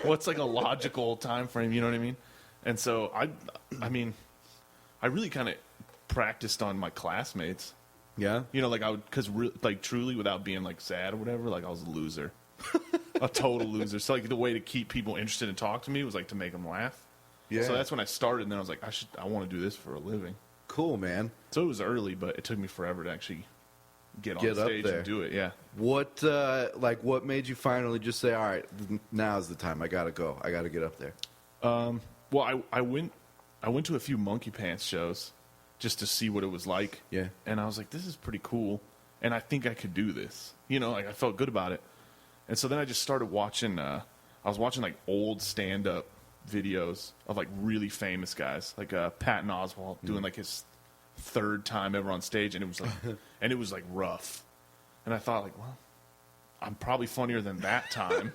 What's like a logical time frame? You know what I mean? And so I mean, I really kind of practiced on my classmates. Yeah? You know, like I would, because like truly, without being like sad or whatever, like I was a loser, a total loser. So like the way to keep people interested and talk to me was like to make them laugh. Yeah. So that's when I started, and then I was like, I want to do this for a living. Cool, man. So it was early, but it took me forever to actually get on Get up stage there. and do it. Yeah. What made you finally just say, all right, now's the time. I got to go. I got to get up there. Well, I went to a few Monkey Pants shows just to see what it was like. Yeah. And I was like, this is pretty cool, and I think I could do this. You know, like I felt good about it. And so then I just started watching. I was watching like old stand-up videos of like really famous guys, like Patton Oswalt doing like his 3rd time ever on stage, and it was like rough. And I thought like, well, I'm probably funnier than that time.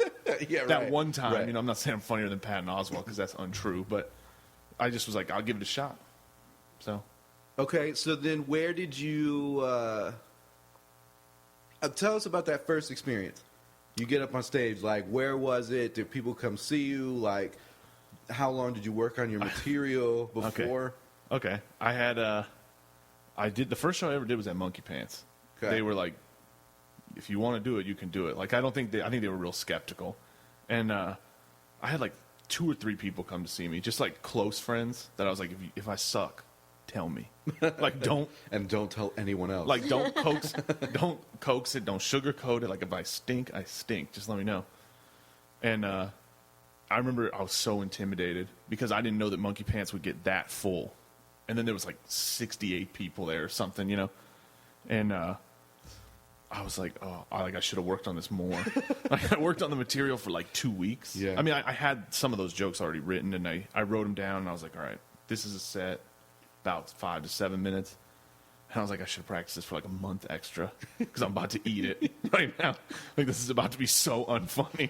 Yeah, That right. one time, Right. you know, I'm not saying I'm funnier than Patton Oswalt because that's untrue, but I just was like, I'll give it a shot. So, Okay, so then where did you... tell us about that first experience. You get up on stage, like, where was it? Did people come see you? Like, how long did you work on your material before? okay, I had I did the first show I ever did was at Monkey Pants. Okay. They were like, if you want to do it, you can do it. Like, I think they were real skeptical, and I had like 2 or 3 people come to see me, just like close friends that I was like, if I suck, tell me. Like, don't And don't tell anyone else. like don't coax it, don't sugarcoat it. Like, if I stink, I stink. Just let me know. And I remember I was so intimidated because I didn't know that Monkey Pants would get that full. And then there was like 68 people there or something, you know. And I was like, oh, I should have worked on this more. Like, I worked on the material for like 2 weeks. Yeah. I mean, I had some of those jokes already written, and I wrote them down, and I was like, all right, this is a set, about 5 to 7 minutes. And I was like, I should have practiced this for like a month extra because I'm about to eat it right now. Like, this is about to be so unfunny.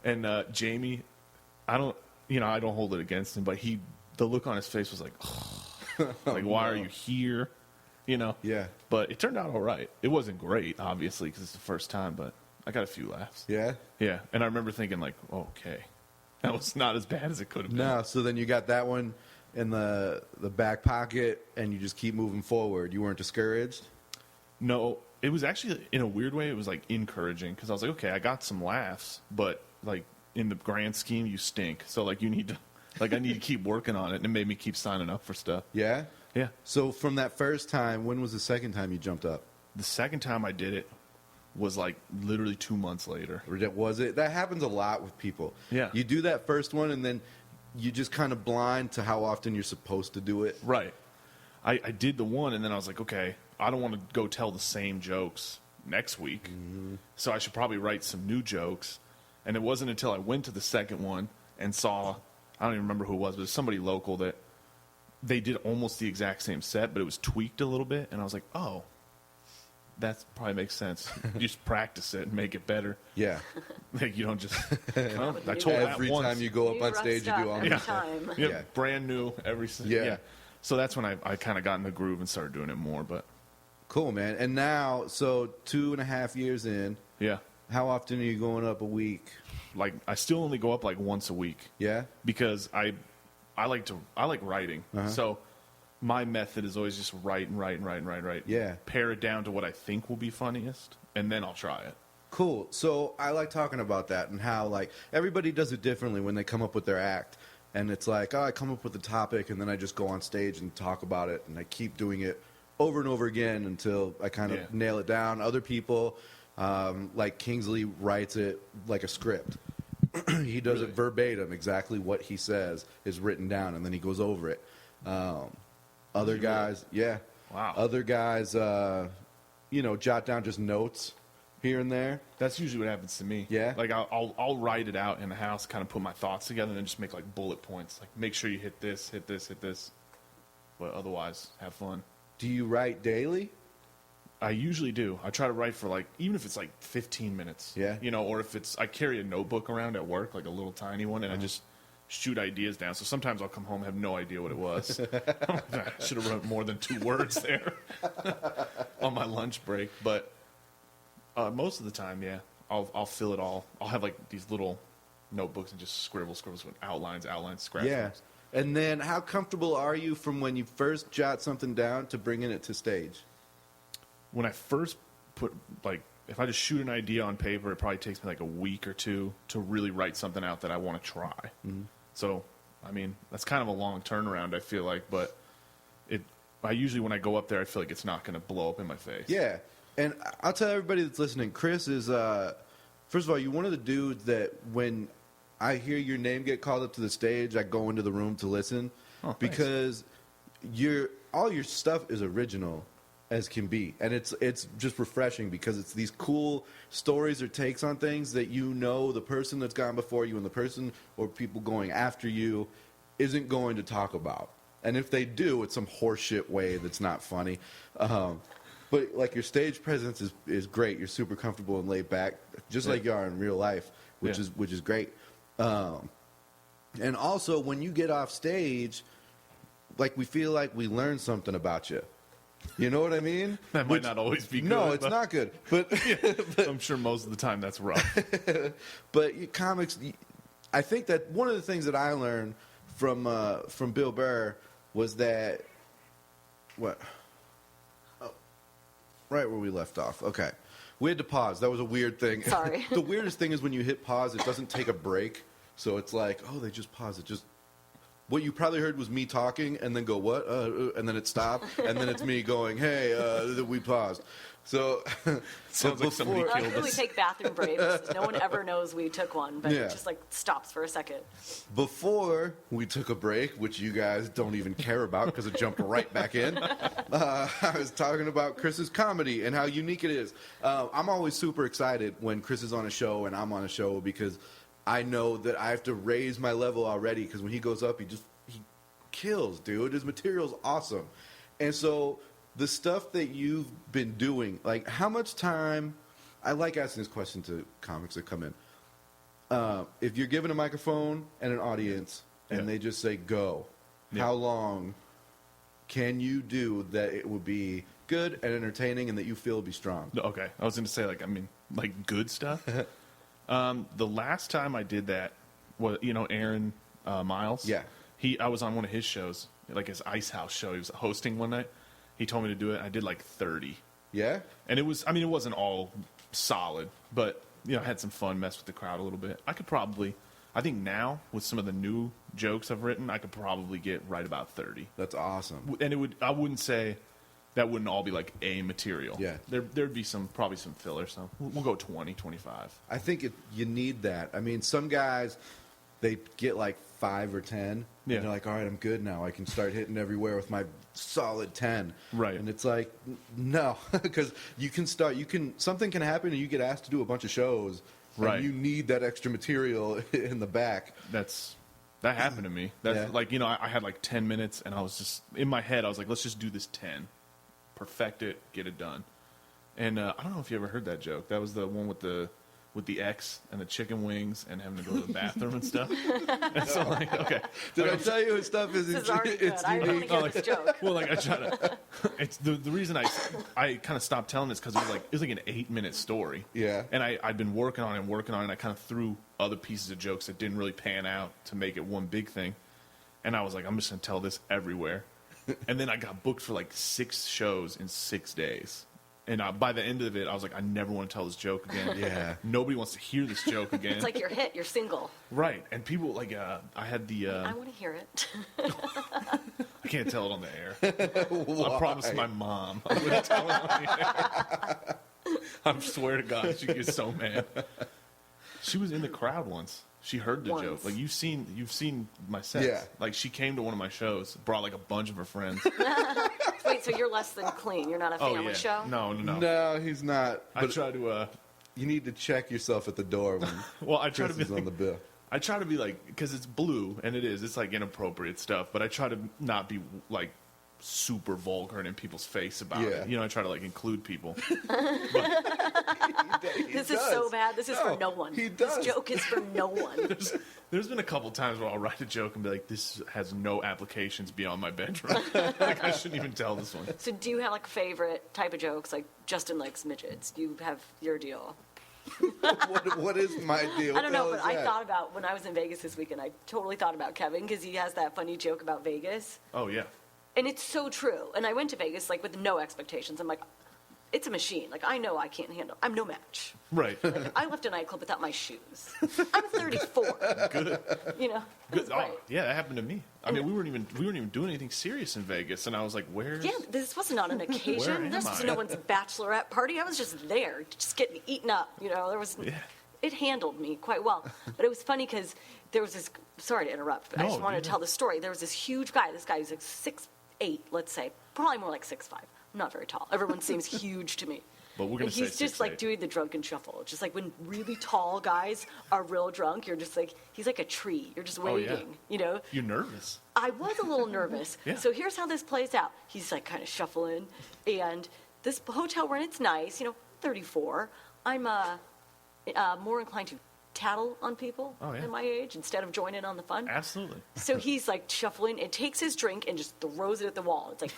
And Jamie, I don't hold it against him, but the look on his face was like, like, why are you here? You know? Yeah. But it turned out all right. It wasn't great, obviously, because it's the first time, but I got a few laughs. Yeah? Yeah. And I remember thinking, like, okay, that was not as bad as it could have been. No, so then you got that one in the back pocket, and you just keep moving forward. You weren't discouraged? No, it was actually, in a weird way, it was like encouraging because I was like, okay, I got some laughs, but like in the grand scheme, you stink. So like you need to Like, I need to keep working on it, and it made me keep signing up for stuff. Yeah? Yeah. So from that first time, when was the second time you jumped up? The second time I did it was like literally 2 months later. Or was it? That happens a lot with people. Yeah. You do that first one, and then you just kind of blind to how often you're supposed to do it. Right. I did the one, and then I was like, okay, I don't want to go tell the same jokes next week, so I should probably write some new jokes. And it wasn't until I went to the second one and saw, I don't even remember who it was, but it was somebody local that they did almost the exact same set, but it was tweaked a little bit, and I was like, oh, that probably makes sense. You just practice it and make it better. Yeah. Like, you don't just, well, I told Every that once. time you go up New on rough stage, you stuff do all every this. time. Yeah, Yeah. brand new every Yeah. So that's when I kind of got in the groove and started doing it more. But Cool, man. And now, so 2.5 years in, yeah, how often are you going up a week? like I still only go up like once a week Yeah? because I like writing. So my method is always just write. Yeah. Pare it down to what I think will be funniest, and then I'll try it. Cool. So I like talking about that and how, like, everybody does it differently when they come up with their act. And it's like, oh, I come up with a topic, and then I just go on stage and talk about it, and I keep doing it over and over again until I kind of Yeah. nail it down. Other people, like Kingsley, writes it like a script. He does it Really? verbatim. Exactly what he says is written down, and then he goes over it. Other guys, yeah. Wow. Other guys, jot down just notes here and there. That's usually what happens to me. Yeah? Like I'll write it out in the house, kind of put my thoughts together, and then just make like bullet points. Like make sure you hit this, hit this, hit this. But otherwise, have fun. Do you write daily? I usually do. I try to write for like, even if it's like 15 minutes. Yeah. Or if I carry a notebook around at work, like a little tiny one, and I just shoot ideas down. So sometimes I'll come home and have no idea what it was. I should have wrote more than 2 words there on my lunch break. But most of the time, yeah, I'll fill it all. I'll have like these little notebooks and just scribbles with outlines, scratch Yeah. marks. And then how comfortable are you from when you first jot something down to bringing it to stage? When I first put, like, if I just shoot an idea on paper, it probably takes me like a week or 2 to really write something out that I want to try. So, I mean, that's kind of a long turnaround, I feel like, but I usually, when I go up there, I feel like it's not going to blow up in my face. Yeah. And I'll tell everybody that's listening, Chris is, first of all, you're one of the dudes that when I hear your name get called up to the stage, I go into the room to listen. Oh, thanks. Because all your stuff is original as can be. And it's just refreshing because it's these cool stories or takes on things that the person that's gone before you and the person or people going after you isn't going to talk about. And if they do, it's some horseshit way that's not funny. But like your stage presence is great. You're super comfortable and laid back, just like you are in real life, which is great. And also when you get off stage, like we feel like we learned something about you. You know what I mean? That might not always be good. No, it's not good. But I'm sure most of the time that's rough. but comics, I think that one of the things that I learned from Bill Burr was that right where we left off. Okay. We had to pause. That was a weird thing. Sorry. The weirdest thing is when you hit pause, it doesn't take a break. So it's like, oh, they just paused. It just, what you probably heard was me talking and then go, what? And then it stopped. And then it's me going, hey, we paused. So, Sounds like somebody Well, killed that's when we us. take bathroom breaks. No one ever knows we took one, but Yeah. it just like stops for a second. before we took a break, which you guys don't even care about because it jumped right back in, I was talking about Chris's comedy and how unique it is. I'm always super excited when Chris is on a show and I'm on a show because I know that I have to raise my level already because when he goes up, he kills, dude. His material's awesome. And so the stuff that you've been doing, like how much time, I like asking this question to comics that come in. If you're given a microphone and an audience and they just say go, how long can you do that it will be good and entertaining and that you feel will be strong? No, okay. I was going to say, like good stuff. The last time I did that was, Aaron Miles. Yeah. I was on one of his shows, like his Ice House show. He was hosting one night. He told me to do it. I did like 30. Yeah? And it wasn't all solid, but, I had some fun, messed with the crowd a little bit. I could probably I think now with some of the new jokes I've written, I could probably get right about 30. That's awesome. And I wouldn't say that wouldn't all be like A material. Yeah. There'd be probably some filler. So we'll go 20, 25. I think you need that. I mean, some guys, they get like 5 or 10. Yeah. And they're like, all right, I'm good now. I can start hitting everywhere with my solid 10. Right. And it's like, no, because something can happen and you get asked to do a bunch of shows. Right. And you need that extra material in the back. That happened to me. That's Yeah. like, I had like 10 minutes and I was just, in my head, I was like, let's just do this 10. Perfect it, get it done. And I don't know if you ever heard that joke. That was the one with the X and the chicken wings and having to go to the bathroom and stuff. And so like, okay. Did I tell you his stuff is This is already good. it's I don't unique? want to hear this joke. Well, like I try to. It's the reason I kind of stopped telling this because it was like an 8-minute story. Yeah. And I'd been working on it. And I kind of threw other pieces of jokes that didn't really pan out to make it one big thing. And I was like, I'm just gonna tell this everywhere. And then I got booked for like 6 shows in 6 days. And by the end of it, I was like, I never want to tell this joke again. Yeah. Nobody wants to hear this joke again. It's like your hit, your single. Right. And people, like, I had the... I want to hear it. I can't tell it on the air. I promised my mom I wouldn't tell her on the air. I swear to God, she gets so mad. She was in the crowd once. She heard the Once. joke. Like, you've seen my sets. Yeah. Like, she came to one of my shows, brought like a bunch of her friends. Wait, so you're less than clean. You're not a family show? No. No, he's not. I But try to. you need to check yourself at the door when Well, I try Chris to be is on like, the bill. I try to be like, because it's blue, and it is. It's like inappropriate stuff, but I try to not be like super vulgar and in people's face about it. Yeah. I try to like include people. This is so bad. This is for no one. he does. This joke is for no one. There's been a couple times where I'll write a joke and be like, this has no applications beyond my bedroom. Like, I shouldn't even tell this one. So do you have like favorite type of jokes? Like Justin likes midgets. Do you have your deal? What is my deal? I don't know, What the but hell is I that? thought about when I was in Vegas this weekend. I totally thought about Kevin because he has that funny joke about Vegas. Oh, yeah. And it's so true. And I went to Vegas like with no expectations. I'm like, it's a machine. Like I know I can't handle. I'm no match. Right. Like, I left a nightclub without my shoes. I'm 34. Good. You know. Good. Right. Oh, yeah, that happened to me. I mean, we weren't even doing anything serious in Vegas, and I was like, "Where's?" Yeah, this was not an occasion. am This was I? no one's bachelorette party. I was just there, just getting eaten up. You know, there was. Yeah. It handled me quite well. But it was funny because there was this. Sorry to interrupt, but I No, just wanted you to tell the story. There was this huge guy. This guy was like 6'8", let's say, probably more like 6'5". I'm not very tall. Everyone seems huge to me. But we're gonna And say he's just 6'8". like doing the drunken shuffle. Just like when really tall guys are real drunk, you're just like he's like a tree. You're just Oh, yeah. waiting. You know. You're nervous. I was a little nervous. Yeah. So here's how this plays out. He's like kind of shuffling, and this hotel we're in, it's nice. You know, 34. I'm more inclined to tattle on people Oh, yeah. in my age instead of join in on the fun. Absolutely. So he's like shuffling and takes his drink and just throws it at the wall. It's like,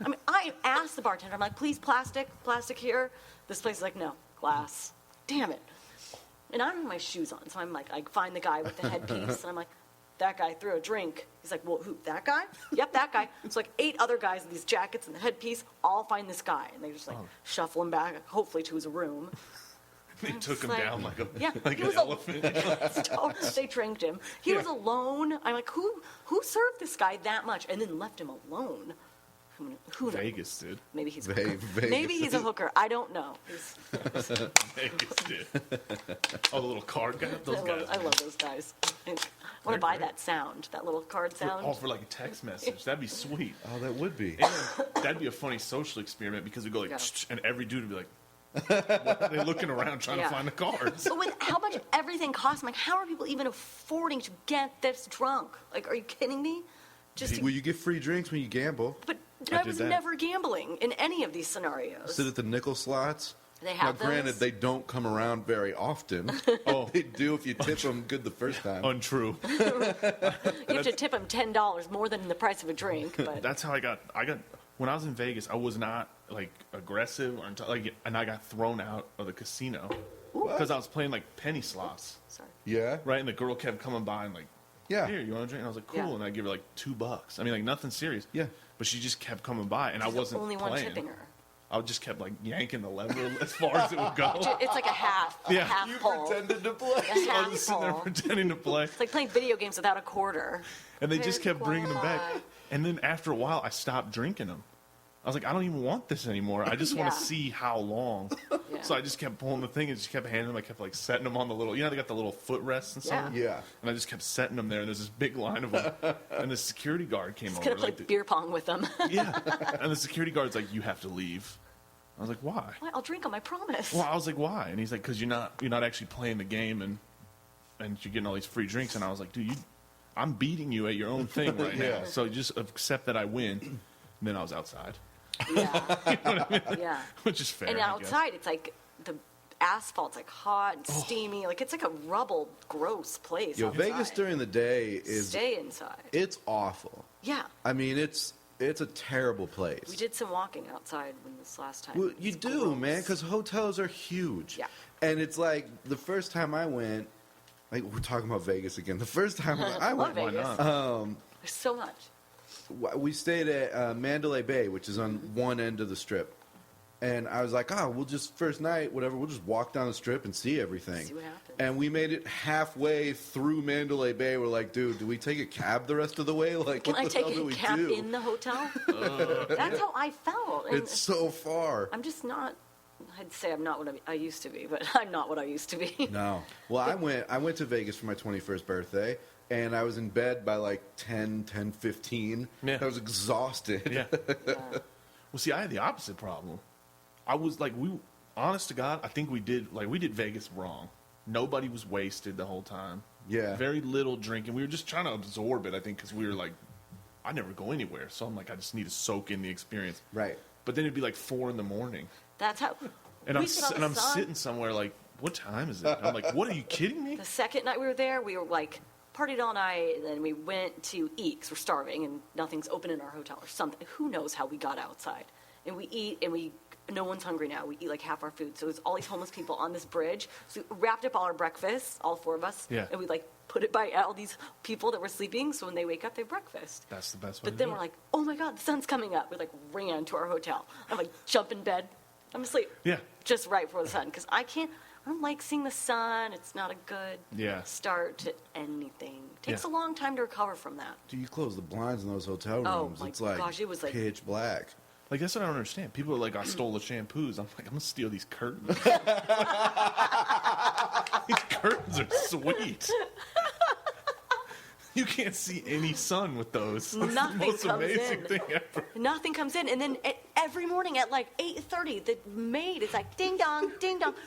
I mean, I asked the bartender, I'm like, please, plastic here. This place is like, no, glass. Damn it. And I don't have my shoes on, so I'm like, I find the guy with the headpiece, and I'm like, that guy threw a drink. He's like, well, who, that guy? Yep, that guy. It's like 8 other guys in these jackets and the headpiece all find this guy, and they just like shuffle him back, hopefully to his room. They took him like- down like he an was elephant. They tranked him. He Yeah. was alone. I'm like, who served this guy that much and then left him alone? Who knows? Vegas did. Maybe he's a Ve- hooker. Vegas. Maybe he's a hooker. I don't know. Vegas did. Oh, the little card guy. Those guys. I love those guys. I want They're to buy great. that sound, that little card sound. For like a text message. That'd be sweet. Oh, that would be. And that'd be a funny social experiment because we go like, Yeah. and every dude would be like, they're looking around trying Yeah. to find the cards. But with how much everything costs, I'm like, how are people even affording to get this drunk? Like, are you kidding me? Just Well, you get free drinks when you gamble. but I I did was that. never gambling in any of these scenarios. Sit at the nickel slots. They have now, granted, those? they don't come around very often. Oh. They do if you tip them good the first time. Untrue. You have to tip them $10 more than the price of a drink. But That's how I got when I was in Vegas. I was not like aggressive or and I got thrown out of the casino because I was playing like penny slots, sorry. Yeah. right? And the girl kept coming by and like, Yeah. here, you want a drink? And I was like, cool. Yeah. And I give her like $2. I mean, like nothing serious. Yeah. But she just kept coming by, and I He's the wasn't only one playing. tipping her. I just kept like yanking the lever as far as it would go. It's like a half You pole. pretended to play. A I half was just sitting there pole. pretending to play. It's like playing video games without a quarter. And they just kept bringing them back. Qualify. And then after a while, I stopped drinking them. I was like, I don't even want this anymore. I just want to Yeah. see how long. Yeah. So I just kept pulling the thing and just kept handing them. I kept like setting them on the little, they got the little footrests and stuff. Yeah. Yeah. And I just kept setting them there. And there's this big line of them. And the security guard came Just over. gonna play like, beer pong with them. yeah. And the security guard's like, you have to leave. I was like, why? Why? I'll drink them, I promise. Well, I was like, why? And he's like, because you're not actually playing the game and you're getting all these free drinks. And I was like, dude, I'm beating you at your own thing right Yeah. now. So just accept that I win. And then I was outside, Yeah. Yeah. which is fair. And I guess. outside, it's like the asphalt's like hot and steamy. Like it's like a rubble, gross place. Yo, outside. Vegas during the day is Stay inside. it's awful. Yeah. I mean, it's a terrible place. We did some walking outside when this last time. Well, It you was do, gross. man, because hotels are huge. Yeah. And it's like the first time I went, like we're talking about Vegas again. The first time I Love went, Vegas. Why not? There's so much. we stayed at Mandalay Bay, which is on one end of the strip. And I was like, we'll just, first night, whatever, we'll just walk down the strip and see everything. See what happens. And we made it halfway through Mandalay Bay. We're like, dude, do we take a cab the rest of the way? Like, Can what I the take hell do a we cab do? in the hotel? That's how I felt. And It's so far. I'm just not. I'd say I'm not what I used to be, but I'm not what I used to be. No. Well, I went to Vegas for my 21st birthday, and I was in bed by like 10:15. Yeah. I was exhausted. Yeah. Yeah. Well, see, I had the opposite problem. I was like, honest to God, I think we did Vegas wrong. Nobody was wasted the whole time. Yeah. Very little drinking. We were just trying to absorb it, I think, because we were like, I never go anywhere. So I'm like, I just need to soak in the experience. Right. But then it'd be like 4 a.m. That's how. And we I'm sit on the I'm sun. sitting somewhere like, what time is it? And I'm like, what, are you kidding me? The second night we were there, we were like partied all night, and then we went to eat 'cause we're starving and nothing's open in our hotel or something. Who knows how we got outside? And we eat, and no one's hungry now. We eat like half our food. So there's all these homeless people on this bridge. So we wrapped up all our breakfast, all 4 of us, Yeah. and we like put it by all these people that were sleeping. So when they wake up, they have breakfast. That's the best way But to then do we're it. like, oh my God, the sun's coming up. We like ran to our hotel. I'm like, jump in bed. I'm asleep. Yeah. Just right before the sun. Because I don't like seeing the sun. It's not a good Yeah. start to anything. Takes Yeah. a long time to recover from that. Do you close the blinds in those hotel Oh, rooms? my It's like gosh, it was like- pitch black. Like, that's what I don't understand. People are like, I stole the shampoos. I'm like, I'm going to steal these curtains. These curtains are sweet. You can't see any sun with those. It's Nothing the most comes amazing in. thing ever. Nothing comes in. And then every morning at like 8:30, the maid is like, ding dong,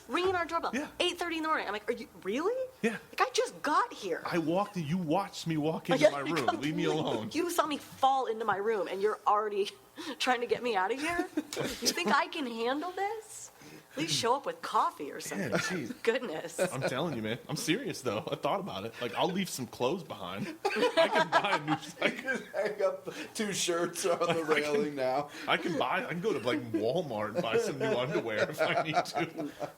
ringing our doorbell. Yeah. 8:30 in the morning. I'm like, are you really? Yeah. Like, I just got here. I walked in, you watched me walk into my room. Leave me alone. You saw me fall into my room, and you're already trying to get me out of here? You think I can handle this? At least show up with coffee or something. Yeah, geez. Goodness. I'm telling you, man. I'm serious, though. I thought about it. Like, I'll leave some clothes behind. I can buy a new... Hang up 2 shirts on the railing now. I can go to, like, Walmart and buy some new underwear if I need to.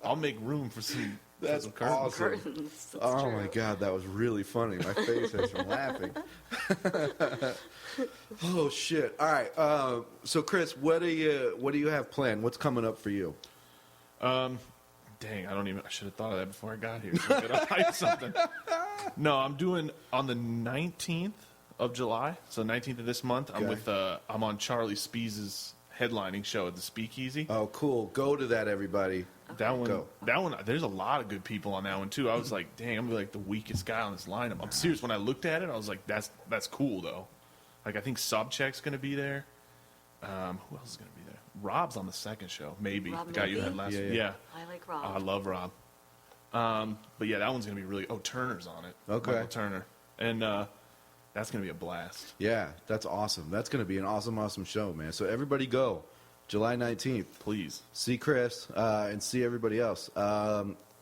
I'll make room for some... That's some curtains. awesome. Curtains. That's Oh true. my God, that was really funny. My face hurts from laughing. Oh shit! All right, so Chris, what do you have planned? What's coming up for you? Dang, I should have thought of that before I got here. So I gotta hide something. No, I'm doing on the 19th of July, so 19th of this month. I'm Okay. I'm on Charlie Spees' headlining show at the Speakeasy. Oh, cool! Go to that, everybody. That one, Go. there's a lot of good people on that one too. I was like, dang, I'm gonna be like the weakest guy on this lineup. I'm serious. When I looked at it, I was like, that's cool though. Like, I think Sobchak's gonna be there. Who else is gonna be there? Rob's on the second show, maybe. Rob The guy you maybe? had last Yeah, week. yeah. Yeah. I like Oh, I Rob. love Rob. But yeah, that one's gonna be really. Oh, Turner's on it. Okay. Michael Turner, and that's gonna be a blast. Yeah, that's awesome. That's going to be an awesome show, man. So everybody go, July 19th. Please. See Chris and see everybody else.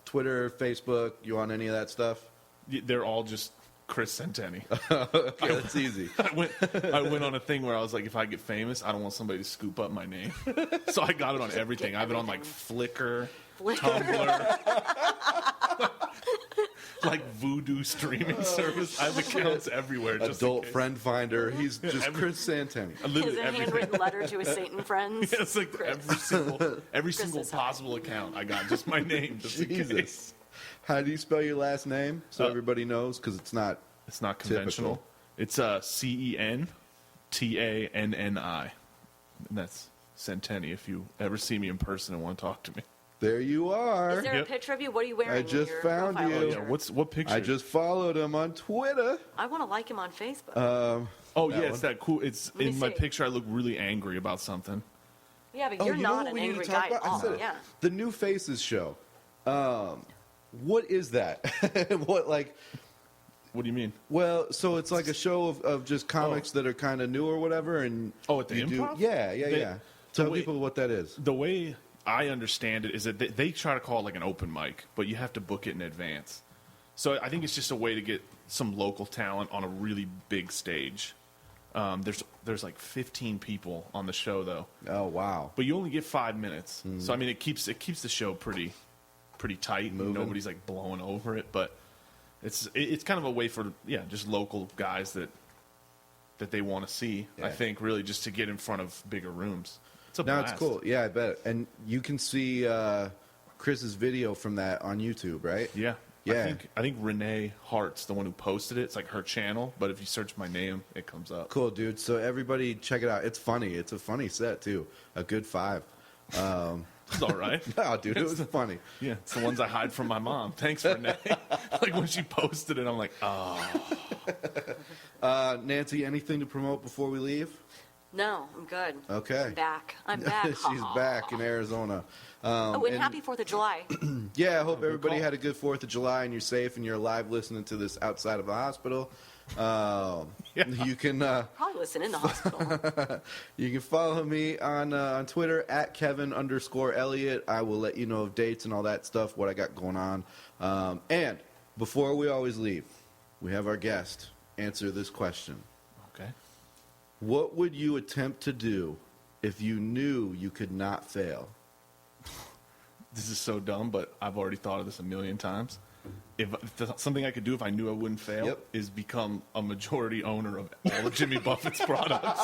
Twitter, Facebook. You on any of that stuff? They're all just Chris Centanni. Okay, that's easy. I went on a thing where I was like, if I get famous, I don't want somebody to scoop up my name. So I got it on everything. I have it on like Flickr. Tumblr, like Voodoo streaming service. I have accounts everywhere. Just Adult friend finder. He's just Chris Centanni. Is Literally a handwritten letter to his Satan friends. Yeah, it's like Chris. every single is possible account I got, just my name, just in case. Jesus. How do you spell your last name so everybody knows? Because it's not conventional. typical. It's Centanni, and that's Centanni. If you ever see me in person and want to talk to me. There you are. Is there a picture of you? What are you wearing? I just in your found profile you. picture? What picture? I just followed him on Twitter. I want to like him on Facebook. It's that cool. It's me in my see. picture. I look really angry about something. yeah, but Oh, you're you know not what an we need angry to talk guy about? at I all. said it. Yeah. The New Faces show. What is that? What like? What do you mean? Well, so it's like a show of just comics that are kind of new or whatever, and at the you Improv? Yeah. Tell way- people what that is. The way I understand it is that they try to call it like an open mic, but you have to book it in advance. So I think it's just a way to get some local talent on a really big stage. There's like 15 people on the show though, Oh wow. but you only get 5 minutes. So I mean, it keeps the show pretty tight. Moving. Nobody's like blowing over it, but it's kind of a way for just local guys that they want to see. Yeah. I think really just to get in front of bigger rooms. It's a Now blast. it's cool. Yeah, I bet. And you can see Chris's video from that on YouTube, right? Yeah. Yeah. I think Renee Hart's the one who posted it. It's like her channel, but if you search my name, it comes up. Cool, dude. So everybody check it out. It's funny. It's a funny set too. A good 5. It's all right. Oh, dude, it was funny. Yeah, it's the ones I hide from my mom. Thanks, Renee. Like when she posted it, I'm like, oh. Nancy, anything to promote before we leave? No, I'm good. Okay. I'm back. I'm back. She's back in Arizona. And happy 4th of July. Yeah, I hope everybody had a good 4th of July and you're safe and you're alive listening to this outside of the hospital. You can Probably listen in the hospital. you can follow me on Twitter at Kevin_Elliott. I will let you know of dates and all that stuff, what I got going on. And before we always leave, we have our guest answer this question. Okay. What would you attempt to do if you knew you could not fail? This is so dumb, but I've already thought of this a million times. If something I could do if I knew I wouldn't fail is become a majority owner of all of Jimmy Buffett's products.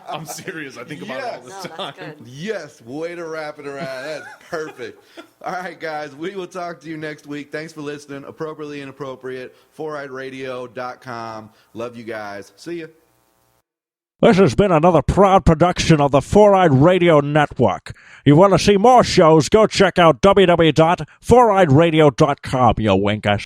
I'm serious. I think about it all the No, time. that's good. Yes, way to wrap it around. That's perfect. All right, guys, we will talk to you next week. Thanks for listening. Appropriately Inappropriate, 4eyeradio.com. Love you guys. See ya. This has been another proud production of the 4-Eyed Radio Network. You want to see more shows, go check out www.4eyeradio.com, you winkers.